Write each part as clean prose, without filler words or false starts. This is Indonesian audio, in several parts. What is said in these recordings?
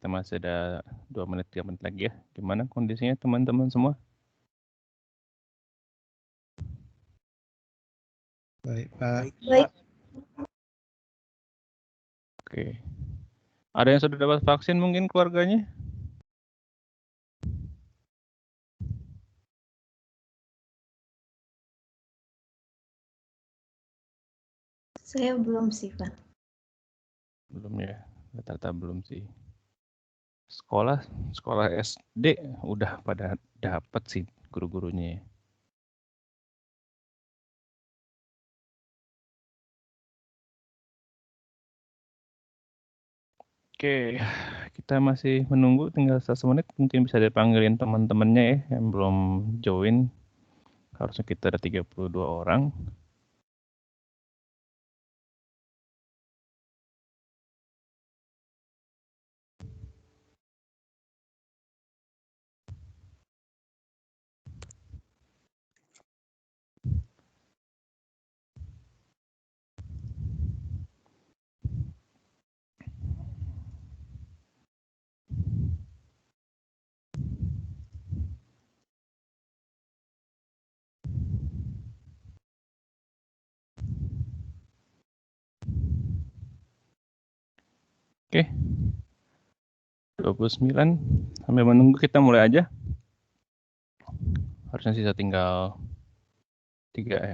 kita masih ada 2 menit 3 menit lagi ya. Gimana kondisinya teman-teman semua? Baik, Pak. Baik. Oke. Ada yang sudah dapat vaksin mungkin keluarganya? Saya belum sih, Pak. Belum ya, rata-rata belum sih. Sekolah SD udah pada dapat sih guru-gurunya ya. Oke, kita masih menunggu tinggal 1 menit, mungkin bisa dipanggilin teman-temannya ya yang belum join. Harusnya kita ada 32 orang. Oke. 29 sampai menunggu kita mulai aja. Harusnya sisa tinggal 3-4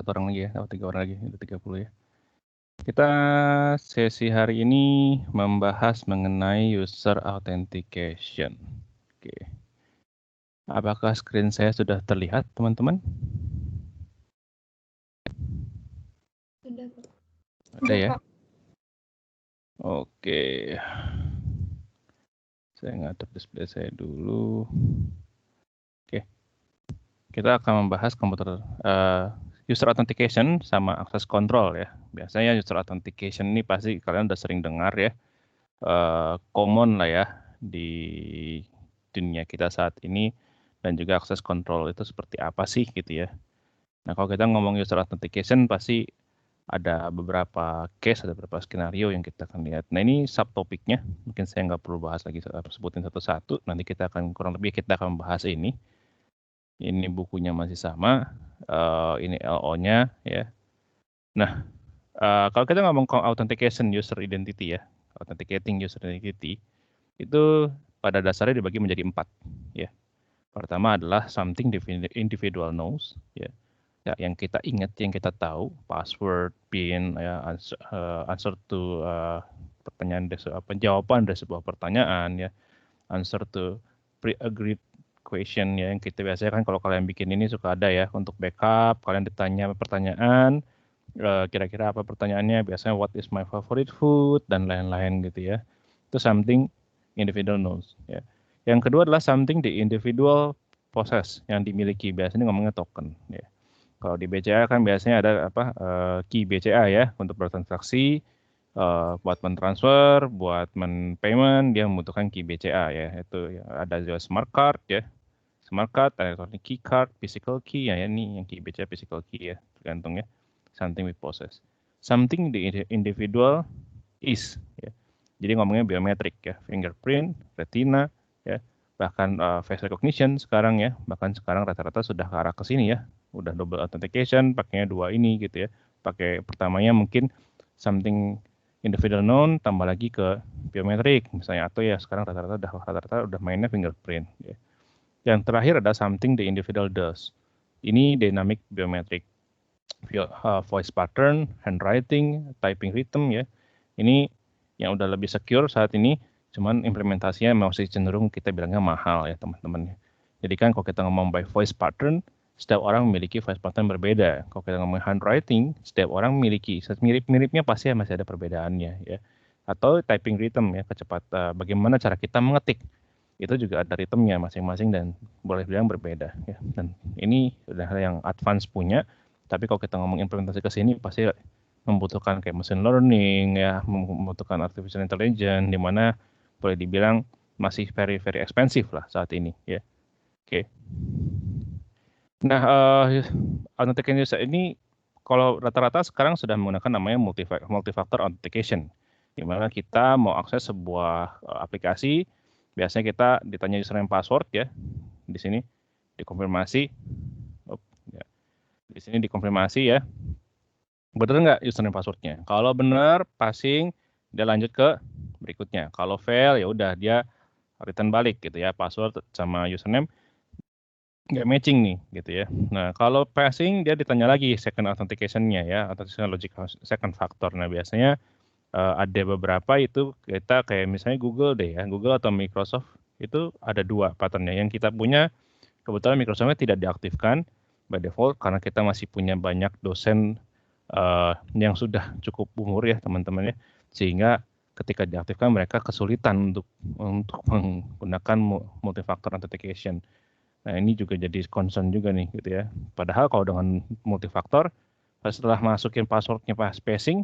orang lagi ya, atau 3 orang lagi, itu 30 ya. Kita sesi hari ini membahas mengenai user authentication. Oke. Apakah screen saya sudah terlihat, teman-teman? Sudah, Pak. Ada ya? Oke. Saya ngatur display saya dulu. Oke. Kita akan membahas komputer user authentication sama access control ya. Biasanya user authentication ini pasti kalian udah sering dengar ya. Common lah ya di dunia kita saat ini, dan juga access control itu seperti apa sih gitu ya. Nah, kalau kita ngomong user authentication pasti ada beberapa case, ada beberapa skenario yang kita akan lihat. Nah, ini subtopiknya, mungkin saya nggak perlu bahas lagi, sebutin satu-satu. Nanti kita akan kurang lebih kita akan membahas ini. Ini bukunya masih sama, ini LO-nya ya. Nah, kalau kita ngomong authentication user identity ya, authenticating user identity, itu pada dasarnya dibagi menjadi 4 ya. Pertama adalah something individual knows ya. Ya, yang kita ingat, yang kita tahu, password, PIN, ya, answer to pertanyaan, jawaban dari sebuah pertanyaan, ya, answer to pre-agreed question, ya, yang kita biasanya kan kalau kalian bikin ini suka ada ya untuk backup, kalian ditanya pertanyaan, kira-kira apa pertanyaannya, biasanya what is my favorite food dan lain-lain gitu ya. Itu something individual knows. Ya. Yang kedua adalah something the individual possess, yang dimiliki, biasanya ngomongnya token. Ya. Kalau di BCA kan biasanya ada key BCA ya untuk bertransaksi, buat mentransfer, buat payment dia membutuhkan key BCA ya. Itu ya, ada juga smart card ya. Smart card, electronic key card, physical key ya, ini yang key BCA physical key ya, tergantung ya. Something we possess. Something the individual is ya. Jadi ngomongnya biometrik ya, fingerprint, retina ya. Bahkan face recognition sekarang ya, bahkan sekarang rata-rata sudah ke arah ke sini ya. Udah double authentication, pakainya 2 ini gitu ya. Pakai pertamanya mungkin something individual known tambah lagi ke biometrik misalnya, atau ya sekarang rata-rata udah mainnya fingerprint ya. Yang terakhir ada something the individual does. Ini dynamic biometric, voice pattern, handwriting, typing rhythm ya. Ini yang udah lebih secure saat ini, cuman implementasinya masih cenderung kita bilangnya mahal ya teman-teman. Jadi kan kalau kita ngomong by voice pattern, setiap orang memiliki voice pattern berbeda. Kalau kita ngomong handwriting, setiap orang memiliki, mirip-miripnya pasti masih ada perbedaannya ya. Atau typing rhythm ya, bagaimana cara kita mengetik. Itu juga ada ritmenya masing-masing dan boleh bilang berbeda ya. Dan ini udah yang advance punya, tapi kalau kita ngomong implementasi ke sini pasti membutuhkan kayak machine learning ya, membutuhkan artificial intelligence, di mana boleh dibilang masih very very expensive lah saat ini ya. Oke. Nah, authentication user ini kalau rata-rata sekarang sudah menggunakan namanya multi-factor authentication. di mana kita mau akses sebuah aplikasi, biasanya kita ditanya username password ya, di sini dikonfirmasi, ya. Di sini dikonfirmasi ya, bener nggak username passwordnya? Kalau benar, passing, dia lanjut ke berikutnya. Kalau fail, ya udah dia return balik gitu ya, password sama username nggak matching nih gitu ya. Nah kalau passing dia ditanya lagi second authentication-nya ya, authentication logic second factor. Nah biasanya ada beberapa itu kita kayak misalnya Google deh ya, Google atau Microsoft itu ada dua patternnya. Yang kita punya kebetulan Microsoft-nya tidak diaktifkan by default karena kita masih punya banyak dosen yang sudah cukup umur ya teman-teman ya, sehingga ketika diaktifkan mereka kesulitan untuk menggunakan multi-factor authentication. Nah ini juga jadi concern juga nih gitu ya. Padahal kalau dengan multifaktor, setelah masukin passwordnya pas spacing,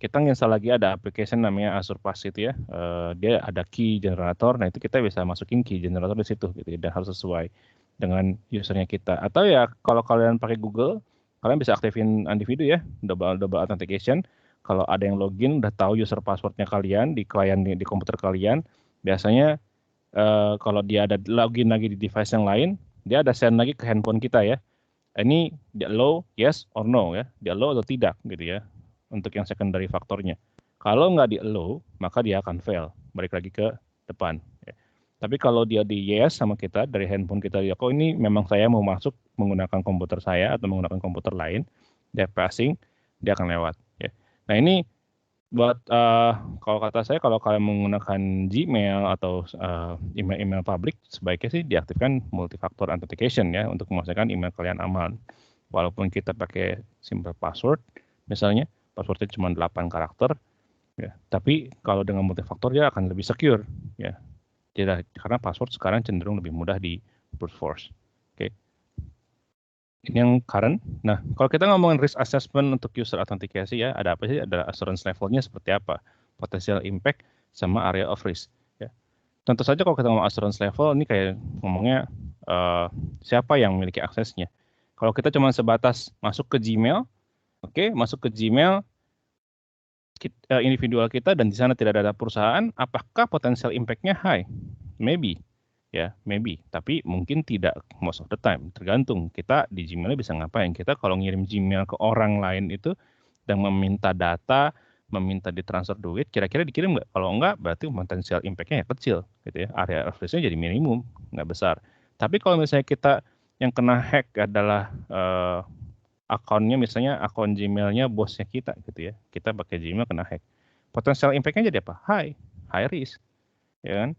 kita install lagi ada application namanya Azure Pass itu ya. Dia ada key generator, nah itu kita bisa masukin key generator di situ gitu ya, dan harus sesuai dengan usernya kita. Atau ya kalau kalian pakai Google, kalian bisa aktifin individu ya, double authentication. Kalau ada yang login udah tahu user passwordnya kalian di klien di komputer kalian, biasanya kalau dia ada login lagi di device yang lain, dia ada send lagi ke handphone kita ya. Ini di allow yes or no ya, di allow atau tidak gitu ya, untuk yang secondary faktornya. Kalau nggak di allow, maka dia akan fail, balik lagi ke depan. Ya. Tapi kalau dia di yes sama kita dari handphone kita, ya kok ini memang saya mau masuk menggunakan komputer saya atau menggunakan komputer lain, dia passing, dia akan lewat. Ya. Nah ini buat kalau kata saya kalau kalian menggunakan Gmail atau email publik sebaiknya sih diaktifkan multifactor authentication ya untuk memastikan email kalian aman. Walaupun kita pakai simple password misalnya passwordnya cuma 8 karakter ya, tapi kalau dengan multifaktor dia akan lebih secure ya. Tidak, karena password sekarang cenderung lebih mudah di brute force. Oke. Ini yang current. Nah, kalau kita ngomongin risk assessment untuk user authentication ya, ada apa sih? Ada assurance levelnya seperti apa? Potential impact sama area of risk. Ya. Tentu saja kalau kita ngomong assurance level, ini kayak ngomongnya siapa yang memiliki aksesnya. Kalau kita cuma sebatas masuk ke Gmail, oke, masuk ke Gmail individual kita dan di sana tidak ada perusahaan, apakah potential impact-nya high? Maybe. Ya, maybe, tapi mungkin tidak most of the time. Tergantung kita di Gmail bisa ngapain. Kita kalau ngirim Gmail ke orang lain itu dan meminta data, meminta ditransfer duit, kira-kira dikirim nggak? Kalau nggak, berarti potensial impact-nya ya kecil, gitu ya. Area of risk-nya jadi minimum, nggak besar. Tapi kalau misalnya kita yang kena hack adalah akunnya, misalnya akun Gmail-nya bosnya kita, gitu ya. Kita pakai Gmail kena hack. Potensial impact-nya jadi apa? High risk, ya kan?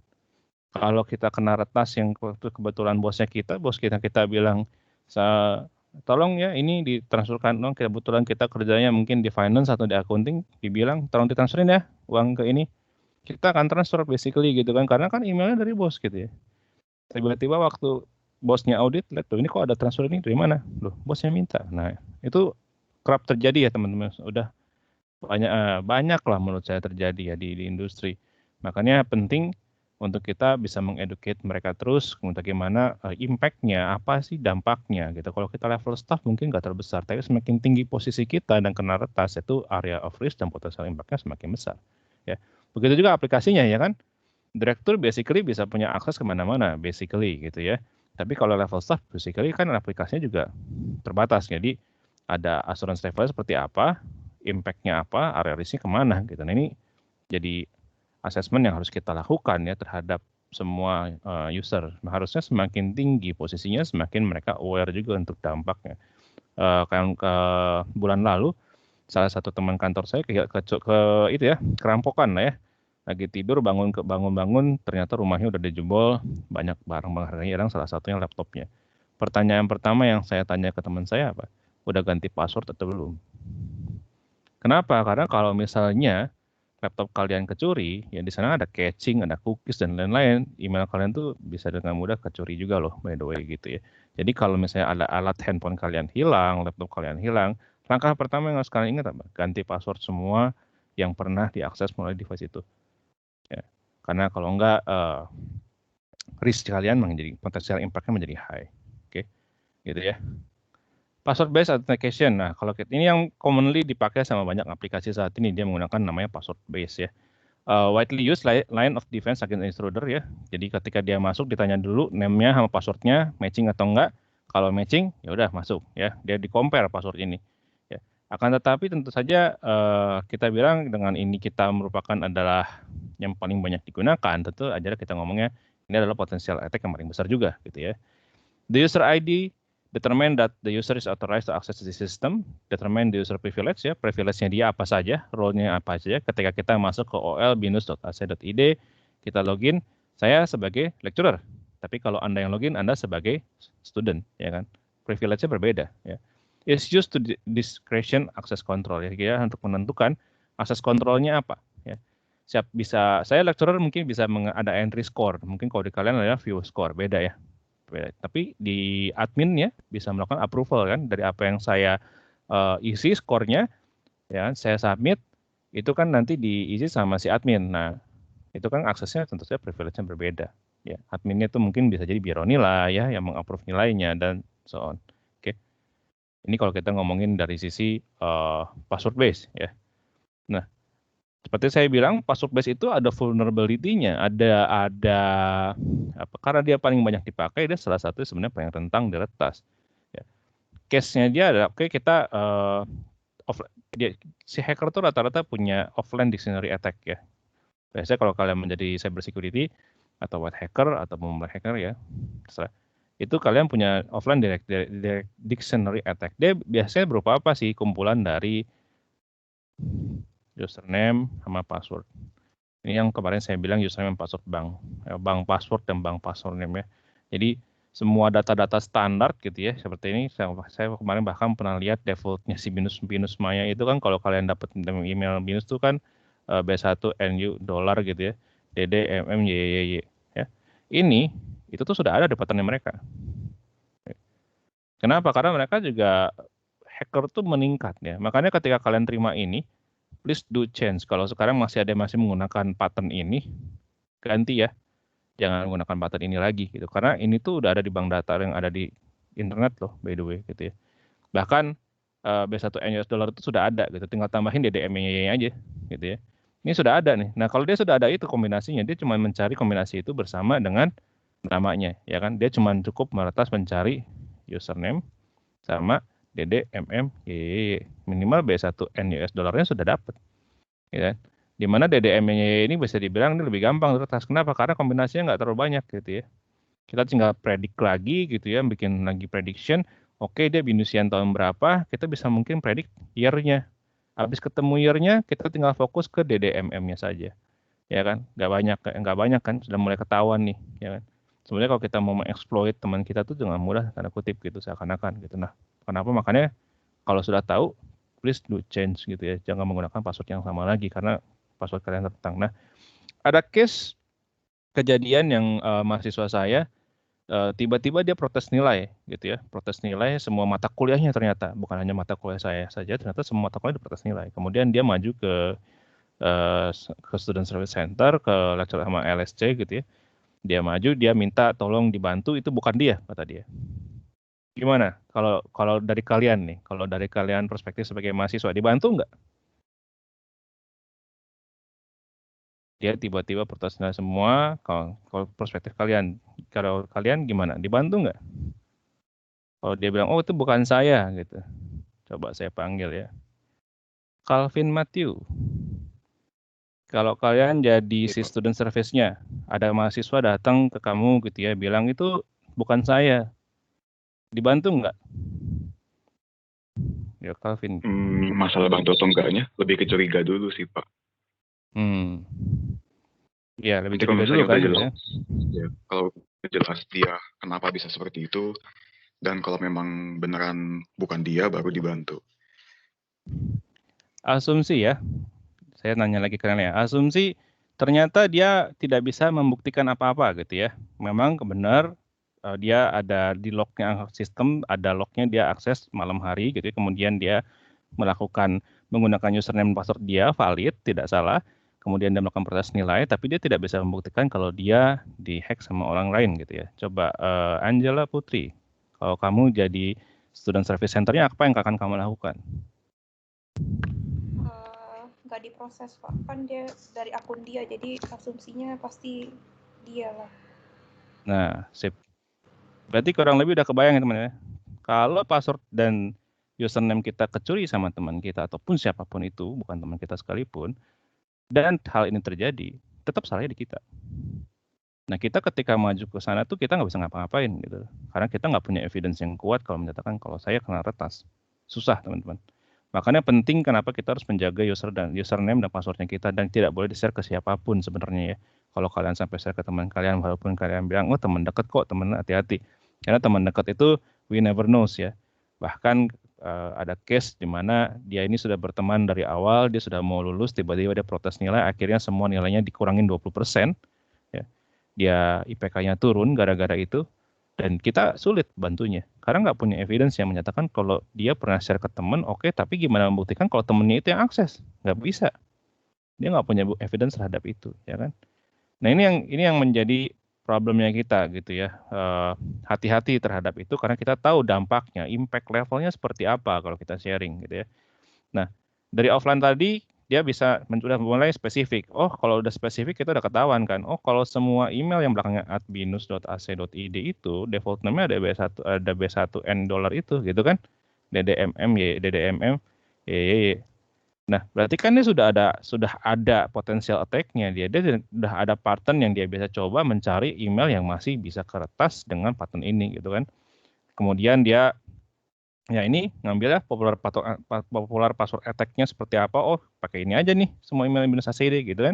Kalau kita kena retas yang kebetulan bos kita bilang, tolong ya ini ditransferkan dong, kebetulan kita kerjanya mungkin di finance atau di accounting, dibilang tolong ditransferin ya uang ke ini. Kita akan transfer basically gitu kan, karena kan emailnya dari bos gitu ya. Tiba-tiba waktu bosnya audit, lihat tuh ini kok ada transfer ini dari mana? Loh, bosnya minta. Nah, itu kerap terjadi ya teman-teman. Udah banyak lah menurut saya terjadi ya di industri. Makanya penting untuk kita bisa mengeducate mereka terus untuk gimana impact-nya, apa sih dampaknya gitu. Kalau kita level staff mungkin nggak terbesar, tapi semakin tinggi posisi kita dan kena retas itu area of risk dan potensial impact-nya semakin besar. Ya, begitu juga aplikasinya ya kan. Direktur basically bisa punya akses kemana-mana basically gitu ya. Tapi kalau level staff basically kan aplikasinya juga terbatas. Jadi ada asuransi levelnya seperti apa, impact-nya apa, area risk-nya kemana gitu. Nah ini jadi assessment yang harus kita lakukan ya terhadap semua user. Nah, harusnya semakin tinggi posisinya, semakin mereka aware juga untuk dampaknya. Kayak ke bulan lalu, salah satu teman kantor saya ke itu ya, kerampokan lah ya. Lagi tidur bangun, ternyata rumahnya udah dijebol, banyak barang-barang harganya hilang, salah satunya laptopnya. Pertanyaan pertama yang saya tanya ke teman saya apa? Udah ganti password atau belum? Kenapa? Karena kalau misalnya laptop kalian kecuri, ya di sana ada caching, ada cookies dan lain-lain. Email kalian tuh bisa dengan mudah kecuri juga loh, by the way gitu ya. Jadi kalau misalnya ada alat handphone kalian hilang, laptop kalian hilang, langkah pertama yang harus kalian ingat apa? Ganti password semua yang pernah diakses melalui device itu. Ya. Karena kalau enggak, risk kalian menjadi potensial impact-nya menjadi high. Oke, gitu ya. Password based authentication. Nah, kalau ini yang commonly dipakai sama banyak aplikasi saat ini, dia menggunakan namanya password based ya. widely used line of defense against intruder ya. Jadi ketika dia masuk ditanya dulu name-nya sama password-nya matching atau enggak. Kalau matching ya udah masuk ya. Dia di-compare password ini. Ya. Akan tetapi tentu saja kita bilang dengan ini kita merupakan adalah yang paling banyak digunakan, tentu aja kita ngomongnya ini adalah potensial attack yang paling besar juga gitu ya. The user ID determine that the user is authorized to access the system, determine the user privilege ya, privilege-nya dia apa saja, role-nya apa saja. Ketika kita masuk ke ol-binus.ac.id, kita login, saya sebagai lecturer. Tapi kalau Anda yang login, Anda sebagai student, ya kan. Privilege-nya berbeda ya. It's used to discretion access control ya, untuk menentukan akses kontrolnya apa ya. Saya lecturer mungkin bisa ada entry score, mungkin kalau di kalian adalah view score, beda ya. Tapi di adminnya bisa melakukan approval kan dari apa yang saya isi skornya ya, saya submit itu kan nanti diisi sama si admin. Nah itu kan aksesnya tentu saja privilege-nya berbeda ya. Adminnya itu mungkin bisa jadi Bironi lah ya yang mengapprove nilainya dan so on. Oke, ini kalau kita ngomongin dari sisi password base ya. Nah seperti saya bilang, password base itu ada vulnerability-nya, ada apa? Karena dia paling banyak dipakai, dia salah satu sebenarnya paling rentan diretas. Ya. Case-nya dia adalah, oke kita si hacker itu rata-rata punya offline dictionary attack ya. Biasanya kalau kalian menjadi cyber security atau white hacker atau black hacker ya, terserah. Itu kalian punya offline direct dictionary attack. Dia biasanya berupa apa sih? Kumpulan dari username sama password. Ini yang kemarin saya bilang username dan password bank password dan bank password name ya. Jadi semua data-data standar gitu ya, seperti ini saya kemarin bahkan pernah lihat defaultnya si Binus Maya itu kan kalau kalian dapat email Binus itu kan B1 NU dollar gitu ya, DD MM YYY ya. Ini itu tuh sudah ada di pattern mereka. Kenapa? Karena mereka juga hacker tuh meningkat ya. Makanya ketika kalian terima ini, please do change. Kalau sekarang masih menggunakan pattern ini, ganti ya. Jangan menggunakan pattern ini lagi gitu. Karena ini tuh udah ada di bank data yang ada di internet loh, by the way gitu ya. Bahkan B1N US dollar itu sudah ada gitu. Tinggal tambahin DDM-nya aja gitu ya. Ini sudah ada nih. Nah, kalau dia sudah ada itu kombinasinya, dia cuma mencari kombinasi itu bersama dengan namanya ya kan. Dia cuma cukup meretas mencari username sama DDMM minimal B1N US dollarnya sudah dapat. Ya. Di mana DDM-nya ini bisa dibilang ini lebih gampang terus. Kenapa? Karena kombinasinya nggak terlalu banyak gitu ya. Kita tinggal predik lagi gitu ya, bikin lagi prediction. Oke, dia binusian tahun berapa, kita bisa mungkin predik year-nya. Habis ketemu year-nya, kita tinggal fokus ke DDMM-nya saja. Ya kan? Nggak banyak kan, sudah mulai ketahuan nih, ya kan? Sebenarnya kalau kita mau mengeksploit teman kita tuh dengan mudah, tanda kutip gitu, seakan-akan gitu. Nah, kenapa? Makanya kalau sudah tahu, please do change gitu ya. Jangan menggunakan password yang sama lagi, karena password kalian tertentang. Nah, ada case kejadian yang mahasiswa saya tiba-tiba dia protes nilai gitu ya, protes nilai semua mata kuliahnya ternyata, bukan hanya mata kuliah saya saja, ternyata semua mata kuliah diprotes nilai. Kemudian dia maju ke Student Service Center, ke lecturer sama LSC gitu ya. Dia maju, dia minta tolong dibantu, itu bukan dia kata dia. Gimana kalau dari kalian nih, kalau dari kalian perspektif sebagai mahasiswa, dibantu nggak? Dia tiba-tiba protes nilai semua. Kalau perspektif kalian, kalau kalian gimana? Dibantu nggak? Kalau dia bilang, oh itu bukan saya gitu. Coba saya panggil ya. Calvin Matthew. Kalau kalian jadi si student service-nya, ada mahasiswa datang ke kamu gitu ya, bilang itu bukan saya. Dibantu nggak? Ya Calvin. Masalah bantu atau enggaknya, lebih ke curiga dulu sih Pak. Ya lebih Nanti curiga dulu kan gitu ya. Ya, kalau jelas dia kenapa bisa seperti itu, dan kalau memang beneran bukan dia, baru dibantu. Asumsi ya, saya nanya lagi ke kalian ya. Asumsi ternyata dia tidak bisa membuktikan apa-apa gitu ya. Memang benar dia ada di lognya sistem, ada lognya dia akses malam hari gitu ya. Kemudian dia menggunakan username dan password dia valid, tidak salah. Kemudian dia melakukan proses nilai, tapi dia tidak bisa membuktikan kalau dia dihack sama orang lain gitu ya. Coba Angela Putri, kalau kamu jadi student service center-nya, apa yang akan kamu lakukan? nggak diproses Pak, kan dia dari akun dia, jadi asumsinya pasti dia lah. Nah, sip. Berarti kurang lebih udah kebayang ya teman ya. Kalau password dan username kita kecuri sama teman kita ataupun siapapun itu, bukan teman kita sekalipun, dan hal ini terjadi, tetap salahnya di kita. Nah, kita ketika maju ke sana tuh kita nggak bisa ngapa-ngapain gitu. Karena kita nggak punya evidence yang kuat kalau menyatakan kalau saya kena retas. Susah, teman-teman. Makanya penting kenapa kita harus menjaga username dan passwordnya kita dan tidak boleh di-share ke siapapun sebenarnya ya. Kalau kalian sampai share ke teman kalian, walaupun kalian bilang, oh teman dekat kok, teman hati-hati. Karena teman dekat itu we never knows ya. Bahkan ada case di mana dia ini sudah berteman dari awal, dia sudah mau lulus, tiba-tiba dia protes nilai, akhirnya semua nilainya dikurangin 20%. Ya. Dia IPK-nya turun gara-gara itu. Dan kita sulit bantunya, karena nggak punya evidence yang menyatakan kalau dia pernah share ke teman, oke, tapi gimana membuktikan kalau temennya itu yang akses? Nggak bisa. Dia nggak punya evidence terhadap itu, ya kan? Nah ini yang menjadi problemnya kita gitu ya. Hati-hati terhadap itu karena kita tahu dampaknya, impact levelnya seperti apa kalau kita sharing gitu ya. Nah dari offline tadi dia bisa sudah mulai spesifik. Oh, kalau udah spesifik kita udah ketahuan kan. Oh, kalau semua email yang belakangnya @binus.ac.id itu default name-nya ada B1N dollar itu gitu kan. DDMM. Nah, berarti kan ini sudah ada potensial attack-nya dia sudah ada pattern yang dia bisa coba mencari email yang masih bisa keretas dengan pattern ini gitu kan. Kemudian dia ya ini ngambilnya popular password attack-nya seperti apa. Oh, pakai ini aja nih semua email Binus ACD gitu kan.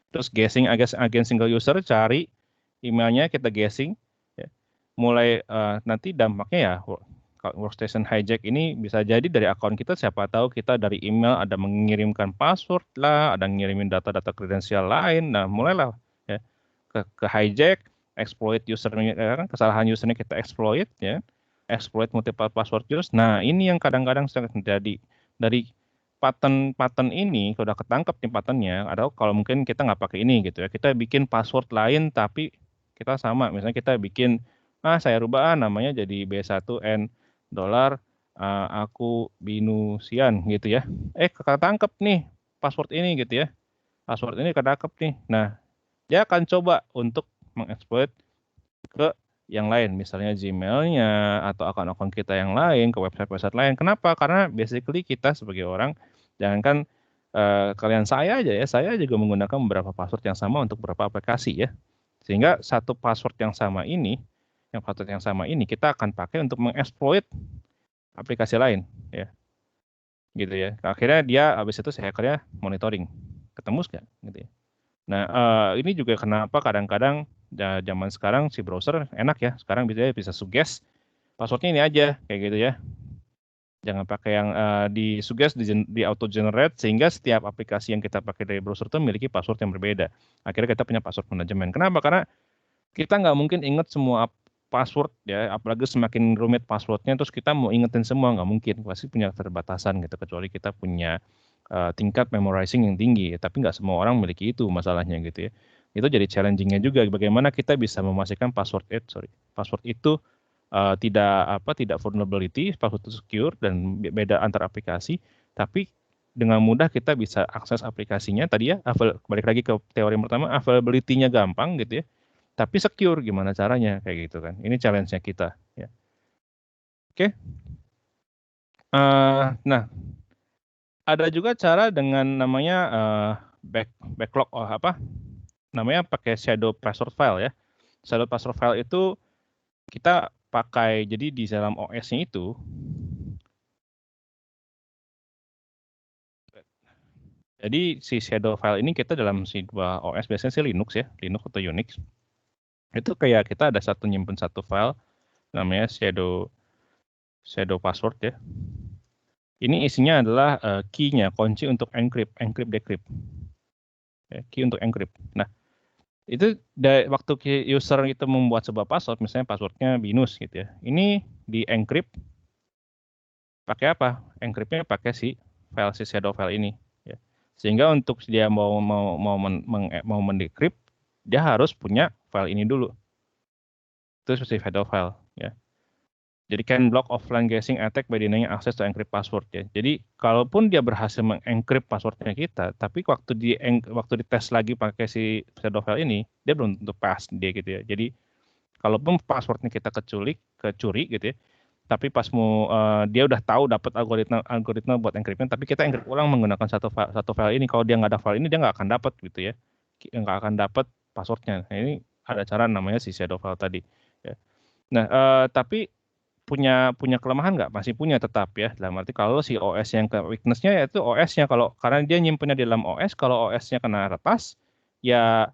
Terus guessing against single user, cari emailnya kita guessing ya. Mulai nanti dampaknya ya workstation hijack ini bisa jadi dari akun kita, siapa tahu kita dari email ada mengirimkan password lah, ada ngirimin data-data kredensial lain. Nah, mulailah ya ke hijack, exploit usernya kan, kesalahan usernya kita exploit ya. Exploit multiple password use. Nah, ini yang kadang-kadang sering terjadi. Dari pattern ini, kalau udah ketangkep nih patternnya, atau kalau mungkin kita nggak pakai ini gitu ya, kita bikin password lain tapi kita sama. Misalnya kita bikin, saya rubah namanya jadi B1N dollar, aku binusian gitu ya. Ketangkep nih password ini gitu ya. Password ini ketangkep nih. Nah, dia akan coba untuk mengeksploit ke yang lain, misalnya Gmail-nya atau akun-akun kita yang lain, ke website-website lain. Kenapa? Karena basically kita sebagai orang, jangankan kalian saya aja ya, saya juga menggunakan beberapa password yang sama untuk beberapa aplikasi ya. Sehingga satu password yang sama ini kita akan pakai untuk mengeksploit aplikasi lain ya. Gitu ya. Akhirnya dia habis itu si hackernya monitoring. Ketemu nggak gitu ya. Nah, ini juga kenapa kadang-kadang zaman sekarang si browser enak ya. Sekarang bisa suggest passwordnya ini aja kayak gitu ya. Jangan pakai yang disuggest di auto generate sehingga setiap aplikasi yang kita pakai dari browser itu memiliki password yang berbeda. Akhirnya kita punya password manajemen. Kenapa? Karena kita nggak mungkin ingat semua password ya, apalagi semakin rumit passwordnya terus kita mau ingetin semua, nggak mungkin. Pasti punya keterbatasan gitu, kecuali kita punya tingkat memorizing yang tinggi, tapi nggak semua orang memiliki itu masalahnya gitu ya. Itu jadi challenging-nya juga, bagaimana kita bisa memastikan password itu tidak vulnerability, password itu secure dan beda antar aplikasi, tapi dengan mudah kita bisa akses aplikasinya tadi ya, balik lagi ke teori pertama, availability-nya gampang gitu ya, tapi secure gimana caranya kayak gitu kan. Ini challenge-nya kita ya. Oke. Nah, ada juga cara dengan namanya backlog namanya pakai shadow password file ya. Shadow password file itu kita pakai, jadi di dalam OS-nya itu jadi si shadow file ini kita dalam si dua OS, biasanya sih Linux ya, Linux atau Unix. Itu kayak kita ada nyimpen satu file namanya shadow password ya. Ini isinya adalah key-nya, kunci untuk encrypt, decrypt. Ya, key untuk encrypt. Nah, itu waktu user itu membuat sebuah password, misalnya passwordnya binus gitu ya. Ini di encrypt pakai apa? Encryptnya pakai si shadow file ini. Ya. Sehingga untuk dia mau mendecrypt, dia harus punya file ini dulu. Itu seperti shadow file. Ya. Jadi can block offline guessing attack by denying access to encrypt password ya. Jadi kalaupun dia berhasil mengencrypt passwordnya kita, tapi waktu dites lagi pakai si pseudofile ini, dia belum tentu pass dia gitu ya. Jadi kalaupun passwordnya kita kecuri gitu ya, tapi pas dia udah tahu dapat algoritma buat encryption, tapi kita encrypt ulang menggunakan satu file ini. Kalau dia nggak ada file ini, dia nggak akan dapat gitu ya, nggak akan dapat passwordnya. Nah, ini ada cara namanya si pseudofile tadi. Ya. Nah, tapi punya kelemahan nggak? Masih punya tetap ya. Dalam arti kalau si OS yang ke weakness-nya yaitu OS-nya, karena dia nyimpennya di dalam OS, kalau OS-nya kena retas, ya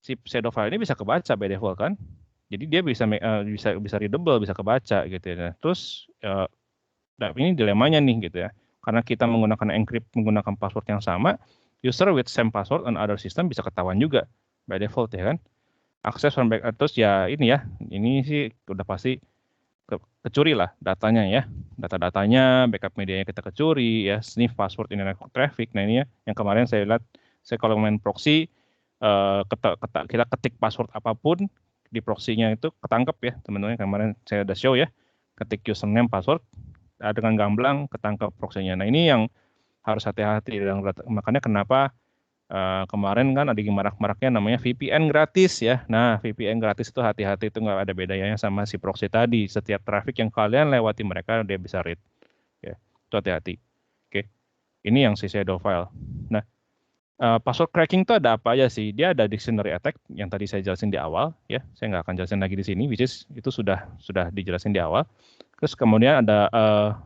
si pseudofile ini bisa kebaca by default kan. Jadi dia bisa readable, bisa kebaca gitu ya. Nah, terus ini dilemanya nih gitu ya. Karena kita menggunakan encrypt menggunakan password yang sama, user with same password on other system bisa ketahuan juga by default ya kan. Akses from back terus ya ini sih udah pasti kecuri lah datanya ya. Data-datanya, backup medianya kita kecuri ya, sniff password internet traffic. Nah ini ya yang kemarin saya lihat, saya kalau main proxy kita ketik password apapun di proxy-nya itu ketangkep ya teman-teman. Kemarin saya udah show ya, ketik username password dengan gamblang ketangkep proxy-nya. Nah ini yang harus hati-hati, makanya kenapa kemarin kan ada marak-maraknya namanya VPN gratis ya. Nah VPN gratis itu hati-hati, itu nggak ada bedanya sama si proxy tadi. Setiap traffic yang kalian lewati mereka dia bisa read ya, itu hati-hati. Oke, ini yang si pseudofile. Nah password cracking itu ada apa aja sih? Dia ada dictionary attack yang tadi saya jelasin di awal ya. Saya nggak akan jelasin lagi di sini, which is itu sudah dijelasin di awal. Terus kemudian ada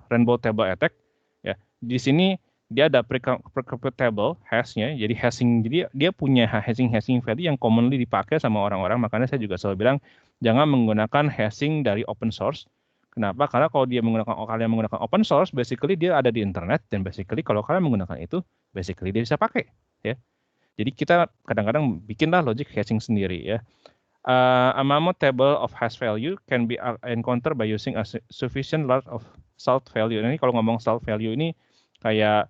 rainbow table attack ya. Di sini dia ada pre-computable hash-nya, jadi hashing, jadi dia punya hashing value yang commonly dipakai sama orang-orang. Makanya saya juga selalu bilang jangan menggunakan hashing dari open source. Kenapa? Karena kalau kalian menggunakan open source, basically dia ada di internet, dan basically kalau kalian menggunakan itu, basically dia bisa pakai ya. Jadi kita kadang-kadang bikinlah logic hashing sendiri ya. A mammoth table of hash value can be encountered by using a sufficient large of salt value. Nah, ini kalau ngomong salt value ini kayak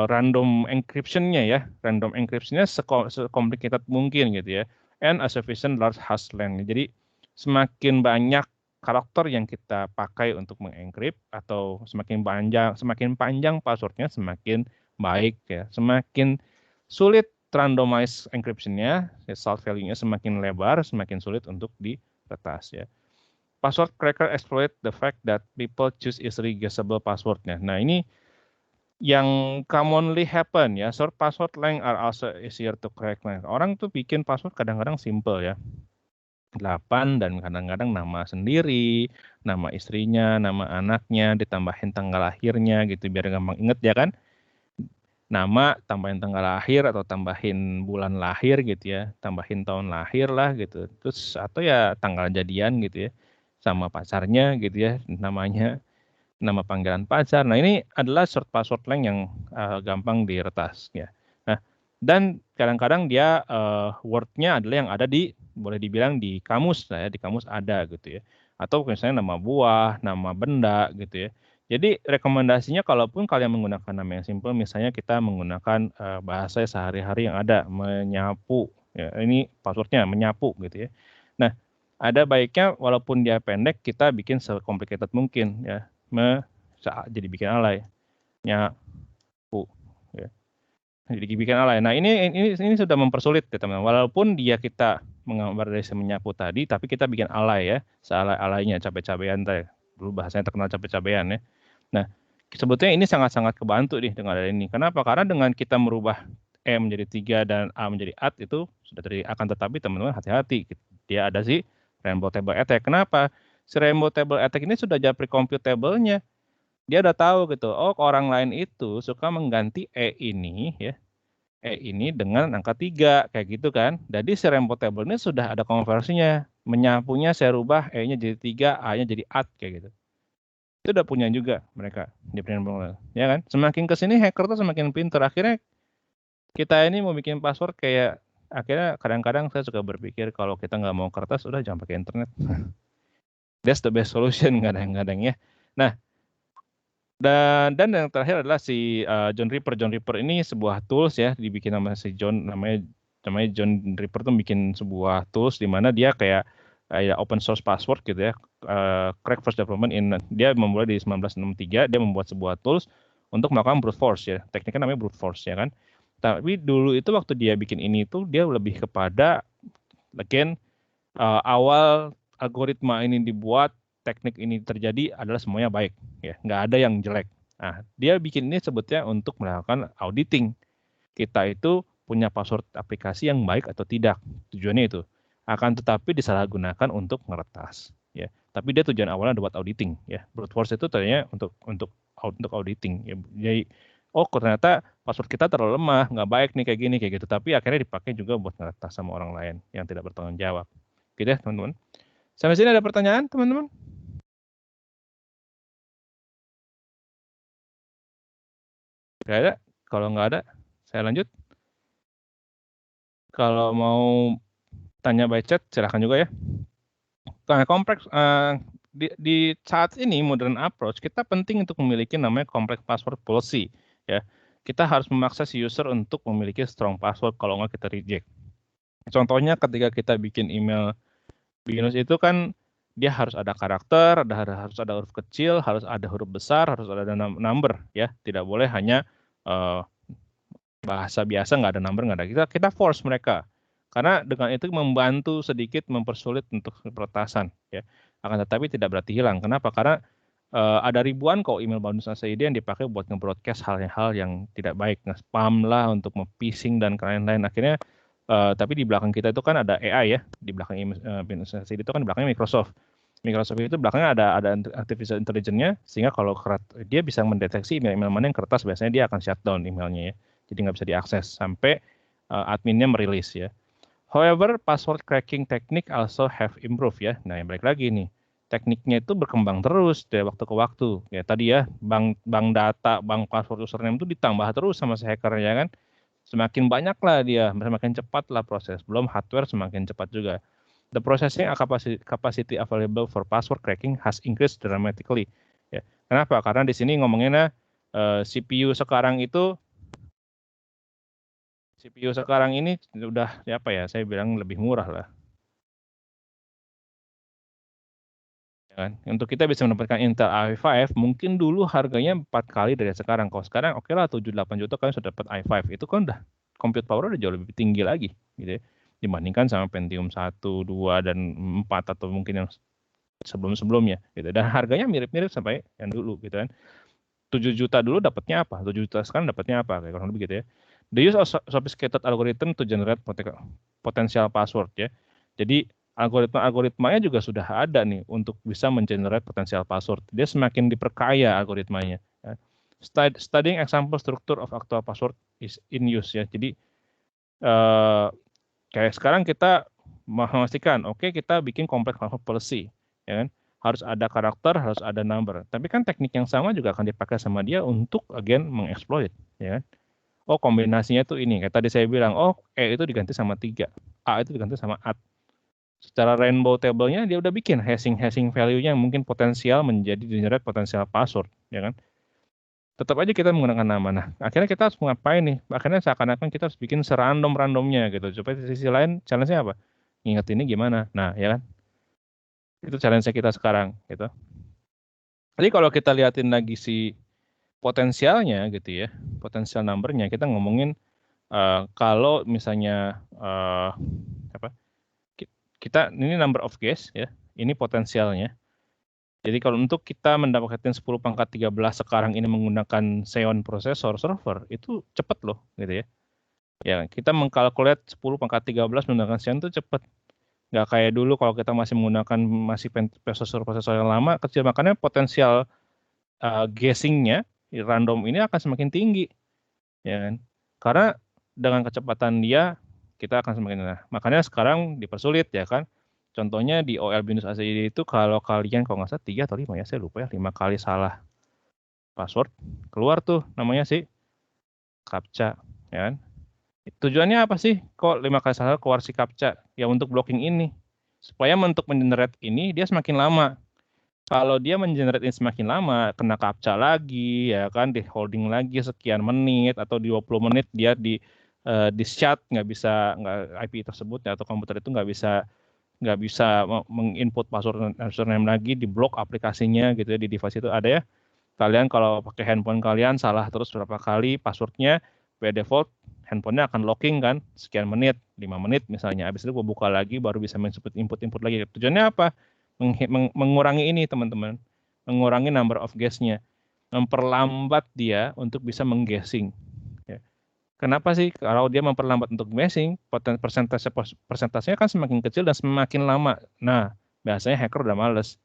random encryption-nya ya. Random encryption-nya se-complicated mungkin gitu ya. And a sufficient large hash length. Jadi semakin banyak karakter yang kita pakai untuk mengencrypt, atau semakin panjang passwordnya, semakin baik ya. Semakin sulit randomize encryption-nya, salt value-nya semakin lebar, semakin sulit untuk diretas ya. Password cracker exploit the fact that people choose easily guessable password-nya. Nah, ini yang commonly happen ya. Short password length are also easier to crack. Nah, orang tuh bikin password kadang-kadang simple ya. 8 dan kadang-kadang nama sendiri, nama istrinya, nama anaknya, ditambahin tanggal lahirnya gitu biar gampang inget ya kan. Nama tambahin tanggal lahir atau tambahin bulan lahir gitu ya, tambahin tahun lahir lah gitu. Terus atau ya tanggal jadian gitu ya sama pacarnya gitu ya, namanya nama panggilan pacar. Nah, ini adalah short password length yang gampang diretas ya. Nah, dan kadang-kadang dia word-nya adalah yang ada di, boleh dibilang di kamus lah ya, di kamus ada gitu ya. Atau misalnya nama buah, nama benda gitu ya. Jadi rekomendasinya kalaupun kalian menggunakan nama yang simple, misalnya kita menggunakan bahasa sehari-hari yang ada, menyapu ya, ini passwordnya menyapu gitu ya. Nah, ada baiknya walaupun dia pendek kita bikin se-complicated mungkin ya, jadi bikin alay, nyapu ya, jadi bikin alay. Nah ini sudah mempersulit ya teman-teman. Walaupun kita menggambar dari menyapu tadi, tapi kita bikin alay ya, sealay-alaynya, cabe-cabean tadi. Dulu bahasanya terkenal cabe-cabean ya. Nah, sebetulnya ini sangat-sangat kebantu nih dengan ada ini. Kenapa? Karena dengan kita merubah E menjadi 3 dan A menjadi AT itu sudah akan, tetapi teman-teman hati-hati. Dia ada si rainbow table attack. Kenapa? Si rainbow table attack ini sudah jadi pre-computable-nya. Dia udah tahu gitu. Oh, orang lain itu suka mengganti E ini ya. E ini dengan angka 3 kayak gitu kan. Jadi si rainbow table ini sudah ada konversinya. Menyapunya saya rubah E-nya jadi 3, A-nya jadi AT kayak gitu. Itu udah punya juga mereka di Printable, ya kan? Semakin kesini hacker tuh semakin pintar. Akhirnya kita ini mau bikin password kayak, akhirnya kadang-kadang saya suka berpikir kalau kita nggak mau kertas, udah jangan pakai internet. That's the best solution kadang-kadang ya. Nah, dan yang terakhir adalah si John Reaper. John Reaper ini sebuah tools ya, dibikin sama si John, namanya John Reaper tuh bikin sebuah tools di mana dia kayak open source password gitu ya. crack first development dia memulai di 1963, dia membuat sebuah tools untuk melakukan brute force ya. Tekniknya namanya brute force ya kan. Tapi dulu itu waktu dia bikin ini tuh dia lebih kepada again awal algoritma ini dibuat, teknik ini terjadi adalah semuanya baik ya, nggak ada yang jelek. Nah, dia bikin ini sebetulnya untuk melakukan auditing. Kita itu punya password aplikasi yang baik atau tidak. Tujuannya itu. Akan tetapi disalahgunakan untuk meretas ya. Tapi dia tujuan awalnya buat auditing ya. Brute force itu ternyata untuk auditing ya. Jadi ternyata password kita terlalu lemah, nggak baik nih kayak gitu. Tapi akhirnya dipakai juga buat meretas sama orang lain yang tidak bertanggung jawab. Gitu ya, teman-teman. Sampai sini ada pertanyaan, teman-teman? Nggak ada? Kalau nggak ada, saya lanjut. Kalau mau tanya by chat, silahkan juga ya. Karena kompleks di saat ini modern approach, kita penting untuk memiliki namanya complex password policy. Ya, kita harus memaksa si user untuk memiliki strong password. Kalau nggak kita reject. Contohnya ketika kita bikin email BIOS itu kan dia harus ada karakter, harus ada huruf kecil, harus ada huruf besar, harus ada number ya. Tidak boleh hanya bahasa biasa nggak ada number, nggak ada. Kita force mereka. Karena dengan itu membantu sedikit mempersulit untuk peretasan ya. Akan tetapi tidak berarti hilang. Kenapa? Karena ada ribuan kok email bonus SID yang dipakai buat nge-broadcast hal-hal yang tidak baik, nge-spam lah untuk phishing dan lain-lain. Akhirnya tapi di belakang kita itu kan ada AI ya, di belakang bonus SID itu kan di belakangnya Microsoft. Microsoft itu belakangnya ada artificial intelligence-nya, sehingga kalau dia bisa mendeteksi email-email mana yang kertas, biasanya dia akan shutdown emailnya ya. Jadi nggak bisa diakses sampai adminnya merilis ya. However, password cracking technique also have improved ya. Nah, yang balik lagi nih, tekniknya itu berkembang terus dari waktu ke waktu. Ya tadi ya, bank data, bank password username itu ditambah terus sama si hacker ya kan. Semakin banyak lah dia, semakin cepat lah proses. Belum hardware semakin cepat juga. The processing capacity available for password cracking has increased dramatically. Ya. Kenapa? Karena di sini ngomonginnya CPU sekarang ini udah ya apa ya? Saya bilang lebih murah lah. Ya kan? Untuk kita bisa mendapatkan Intel i5 mungkin dulu harganya 4 kali dari sekarang. Kalau sekarang oke lah 7-8 juta kalian sudah dapat i5. Itu kan udah compute power udah jauh lebih tinggi lagi gitu ya. Dibandingkan sama Pentium 1, 2 dan 4 atau mungkin yang sebelum-sebelumnya gitu. Dan harganya mirip-mirip sampai yang dulu gitu kan. 7 juta dulu dapatnya apa? 7 juta sekarang dapatnya apa? Kayak kurang lebih gitu ya. The use of sophisticated algorithm to generate potential password ya. Jadi algoritmanya juga sudah ada nih untuk bisa mengenerate potensial password. Dia semakin diperkaya algoritmanya. Ya. Studying example structure of actual password is in use ya. Jadi kayak sekarang kita memastikan, oke, kita bikin complex password policy, ya kan? Harus ada karakter, harus ada number. Tapi kan teknik yang sama juga akan dipakai sama dia untuk again mengeksploit, ya kan? Oh, kombinasinya tuh ini. Kayak tadi saya bilang, oh, E itu diganti sama 3, A itu diganti sama AT. Secara rainbow table-nya dia udah bikin hashing value-nya yang mungkin potensial menjadi generate potensial password, ya kan? Tetap aja kita menggunakan nama. Nah, akhirnya kita harus ngapain nih? Akhirnya seakan-akan kita harus bikin serandom-randomnya gitu. Supaya di sisi lain challenge-nya apa? Ingat ini gimana? Nah, ya kan? Itu challenge kita sekarang gitu. Jadi kalau kita liatin lagi si potensialnya gitu ya, potensial number-nya, kita ngomongin kalau misalnya kita ini number of guess ya, ini potensialnya. Jadi kalau untuk kita mendapatkan 10 pangkat 13 sekarang ini menggunakan Xeon prosesor server, itu cepat loh gitu ya. Ya, kita mengkalkulat 10 pangkat 13 menggunakan Xeon itu cepat. Nggak kayak dulu kalau kita masih menggunakan prosesor yang lama, kecil. Makanya potensial guessing-nya, random ini akan semakin tinggi. Ya kan? Karena dengan kecepatan dia, kita akan semakin, makanya sekarang dipersulit ya kan. Contohnya di OL Binus ACID itu kalau kalian kalau nggak salah 3 atau 5 ya, saya lupa ya, 5 kali salah password, keluar tuh namanya sih CAPTCHA, ya kan? Tujuannya apa sih kok 5 kali salah keluar si CAPTCHA? Ya untuk blocking ini. Supaya untuk mengenerate ini dia semakin lama. Kalau dia mengenerate ini semakin lama, kena CAPTCHA lagi, ya kan, di holding lagi sekian menit atau 20 menit dia di shut, nggak IP tersebut atau komputer itu nggak bisa nggak bisa menginput password username lagi, di blok aplikasinya gitu ya di device itu ada ya. Kalian kalau pakai handphone kalian salah terus berapa kali passwordnya, by default handphonenya akan locking kan, sekian menit, 5 menit misalnya. Habis itu gue buka lagi baru bisa input lagi. Tujuannya apa? Mengurangi ini teman-teman, mengurangi number of guess-nya, memperlambat dia untuk bisa mengguessing. Ya. Kenapa sih kalau dia memperlambat untuk guessing, persentasenya kan semakin kecil dan semakin lama. Nah, biasanya hacker udah males.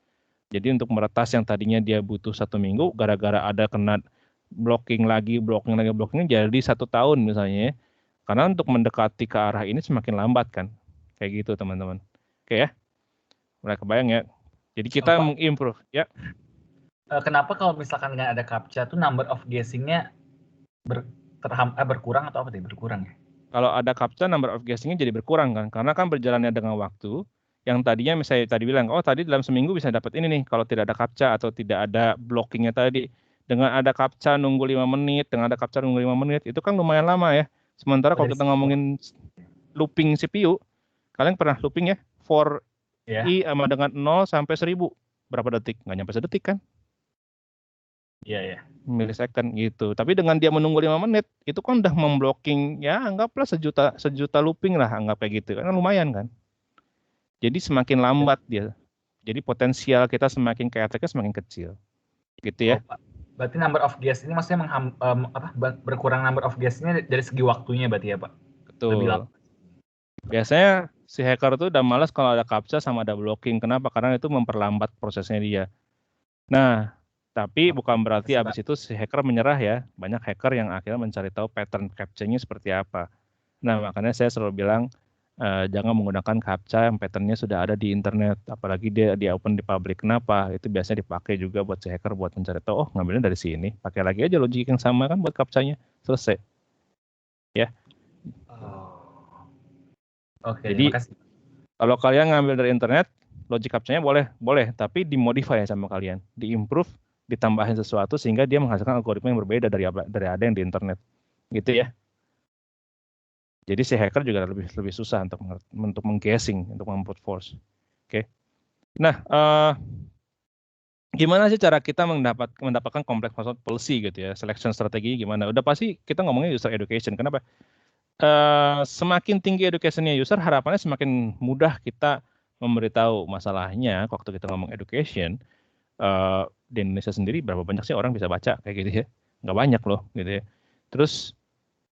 Jadi untuk meretas yang tadinya dia butuh 1 minggu, gara-gara ada kena blocking lagi, jadi 1 tahun misalnya. Karena untuk mendekati ke arah ini semakin lambat kan. Kayak gitu teman-teman. Oke ya. Mulai kebayang ya. Jadi kita mengimprove ya. Kenapa kalau misalkan dengan ada CAPTCHA tuh number of guessing-nya berkurang atau apa sih? Berkurang ya? Kalau ada CAPTCHA number of guessing-nya jadi berkurang kan. Karena kan berjalannya dengan waktu. Yang tadinya misalnya tadi bilang, oh tadi dalam seminggu bisa dapat ini nih, kalau tidak ada CAPTCHA atau tidak ada blockingnya tadi. Dengan ada CAPTCHA nunggu 5 menit, dengan ada CAPTCHA nunggu 5 menit, itu kan lumayan lama ya. Sementara kalau kita ngomongin looping CPU, kalian pernah looping ya? For i sama dengan 0 sampai 1000. Berapa detik? Nggak nyampe sedetik kan? Iya. Millisecond gitu. Tapi dengan dia menunggu 5 menit, itu kan udah memblocking, ya anggaplah sejuta looping lah, anggap kayak gitu. Karena lumayan kan. Jadi semakin lambat dia. Jadi potensial kita semakin ke attack-nya semakin kecil. Gitu ya. Berarti number of guess ini maksudnya berkurang number of guess-nya dari segi waktunya berarti ya Pak? Betul. Biasanya si hacker tuh udah malas kalau ada CAPTCHA sama ada blocking. Kenapa? Karena itu memperlambat prosesnya dia. Nah, tapi bukan berarti abis itu si hacker menyerah ya. Banyak hacker yang akhirnya mencari tahu pattern CAPTCHA-nya seperti apa. Nah, makanya saya selalu bilang, jangan menggunakan CAPTCHA yang patternnya sudah ada di internet, apalagi dia di open di public. Kenapa? Itu biasanya dipakai juga buat si hacker buat mencari tahu, oh ngambilnya dari sini, pakai lagi aja logik yang sama kan buat CAPTCHA-nya, selesai. Ya. Oke, jadi makasih. Kalau kalian ngambil dari internet, logik CAPTCHA-nya boleh, tapi dimodify sama kalian, diimprove, ditambahin sesuatu sehingga dia menghasilkan algoritma yang berbeda dari ada yang di internet, gitu ya. Jadi si hacker juga lebih susah untuk meng-guessing, untuk membrute force. Oke. Nah, gimana sih cara kita mendapatkan complex password policy gitu ya? Selection strategi gimana? Udah pasti kita ngomongnya user education. Kenapa? Semakin tinggi education-nya user, harapannya semakin mudah kita memberitahu masalahnya. Waktu kita ngomong education, di Indonesia sendiri berapa banyak sih orang bisa baca kayak gitu ya? Nggak banyak loh gitu ya. Terus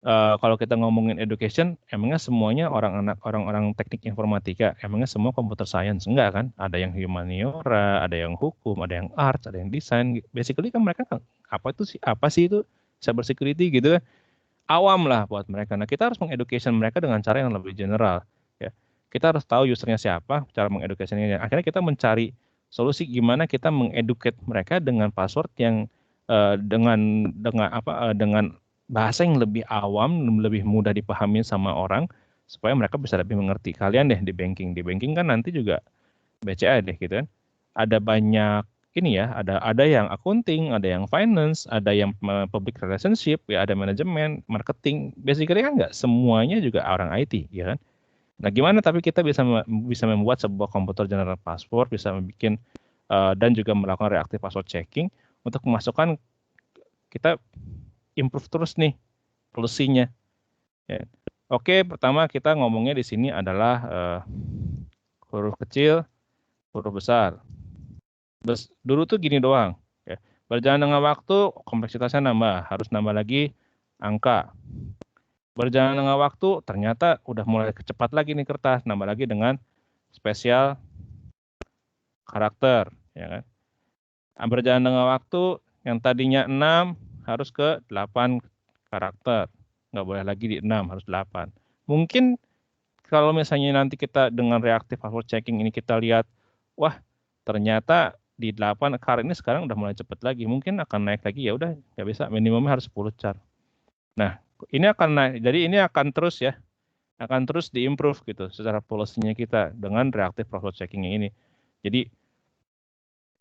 kalau kita ngomongin education, emangnya semuanya orang-orang teknik informatika, emangnya semua computer science? Enggak kan? Ada yang humaniora, ada yang hukum, ada yang arts, ada yang desain. Basically kan mereka apa sih itu cyber security gitu kan? Awam lah buat mereka. Nah, kita harus mengeducation mereka dengan cara yang lebih general. Ya, kita harus tahu usernya siapa, cara mengeducasinya. Akhirnya kita mencari solusi gimana kita mengeducate mereka dengan password yang dengan bahasa yang lebih awam, lebih mudah dipahami sama orang, supaya mereka bisa lebih mengerti. Kalian deh di banking kan nanti juga BCA deh gitu kan. Ada banyak ini ya, ada yang accounting, ada yang finance, ada yang public relationship, ya ada manajemen, marketing. Basically kan nggak semuanya juga orang IT, ya kan. Nah, gimana tapi kita bisa membuat sebuah komputer general password, bisa membuat dan juga melakukan reactive password checking untuk memasukkan, kita improve terus nih policy-nya. Ya. Oke, pertama kita ngomongnya di sini adalah huruf kecil, huruf besar. Dulu tuh gini doang. Ya. Berjalan dengan waktu, kompleksitasnya nambah, harus nambah lagi angka. Berjalan dengan waktu, ternyata udah mulai cepat lagi nih kertas, nambah lagi dengan spesial karakter, ya kan. Berjalan dengan waktu, yang tadinya 6 harus ke 8 karakter. Nggak boleh lagi di 6, harus 8. Mungkin kalau misalnya nanti kita dengan reactive password checking ini kita lihat, wah ternyata di 8 char ini sekarang udah mulai cepat lagi. Mungkin akan naik lagi, ya udah nggak bisa, minimumnya harus 10 char. Nah, ini akan naik. Jadi ini akan terus ya, akan terus diimprove gitu secara policy-nya kita dengan reactive password checking ini. Jadi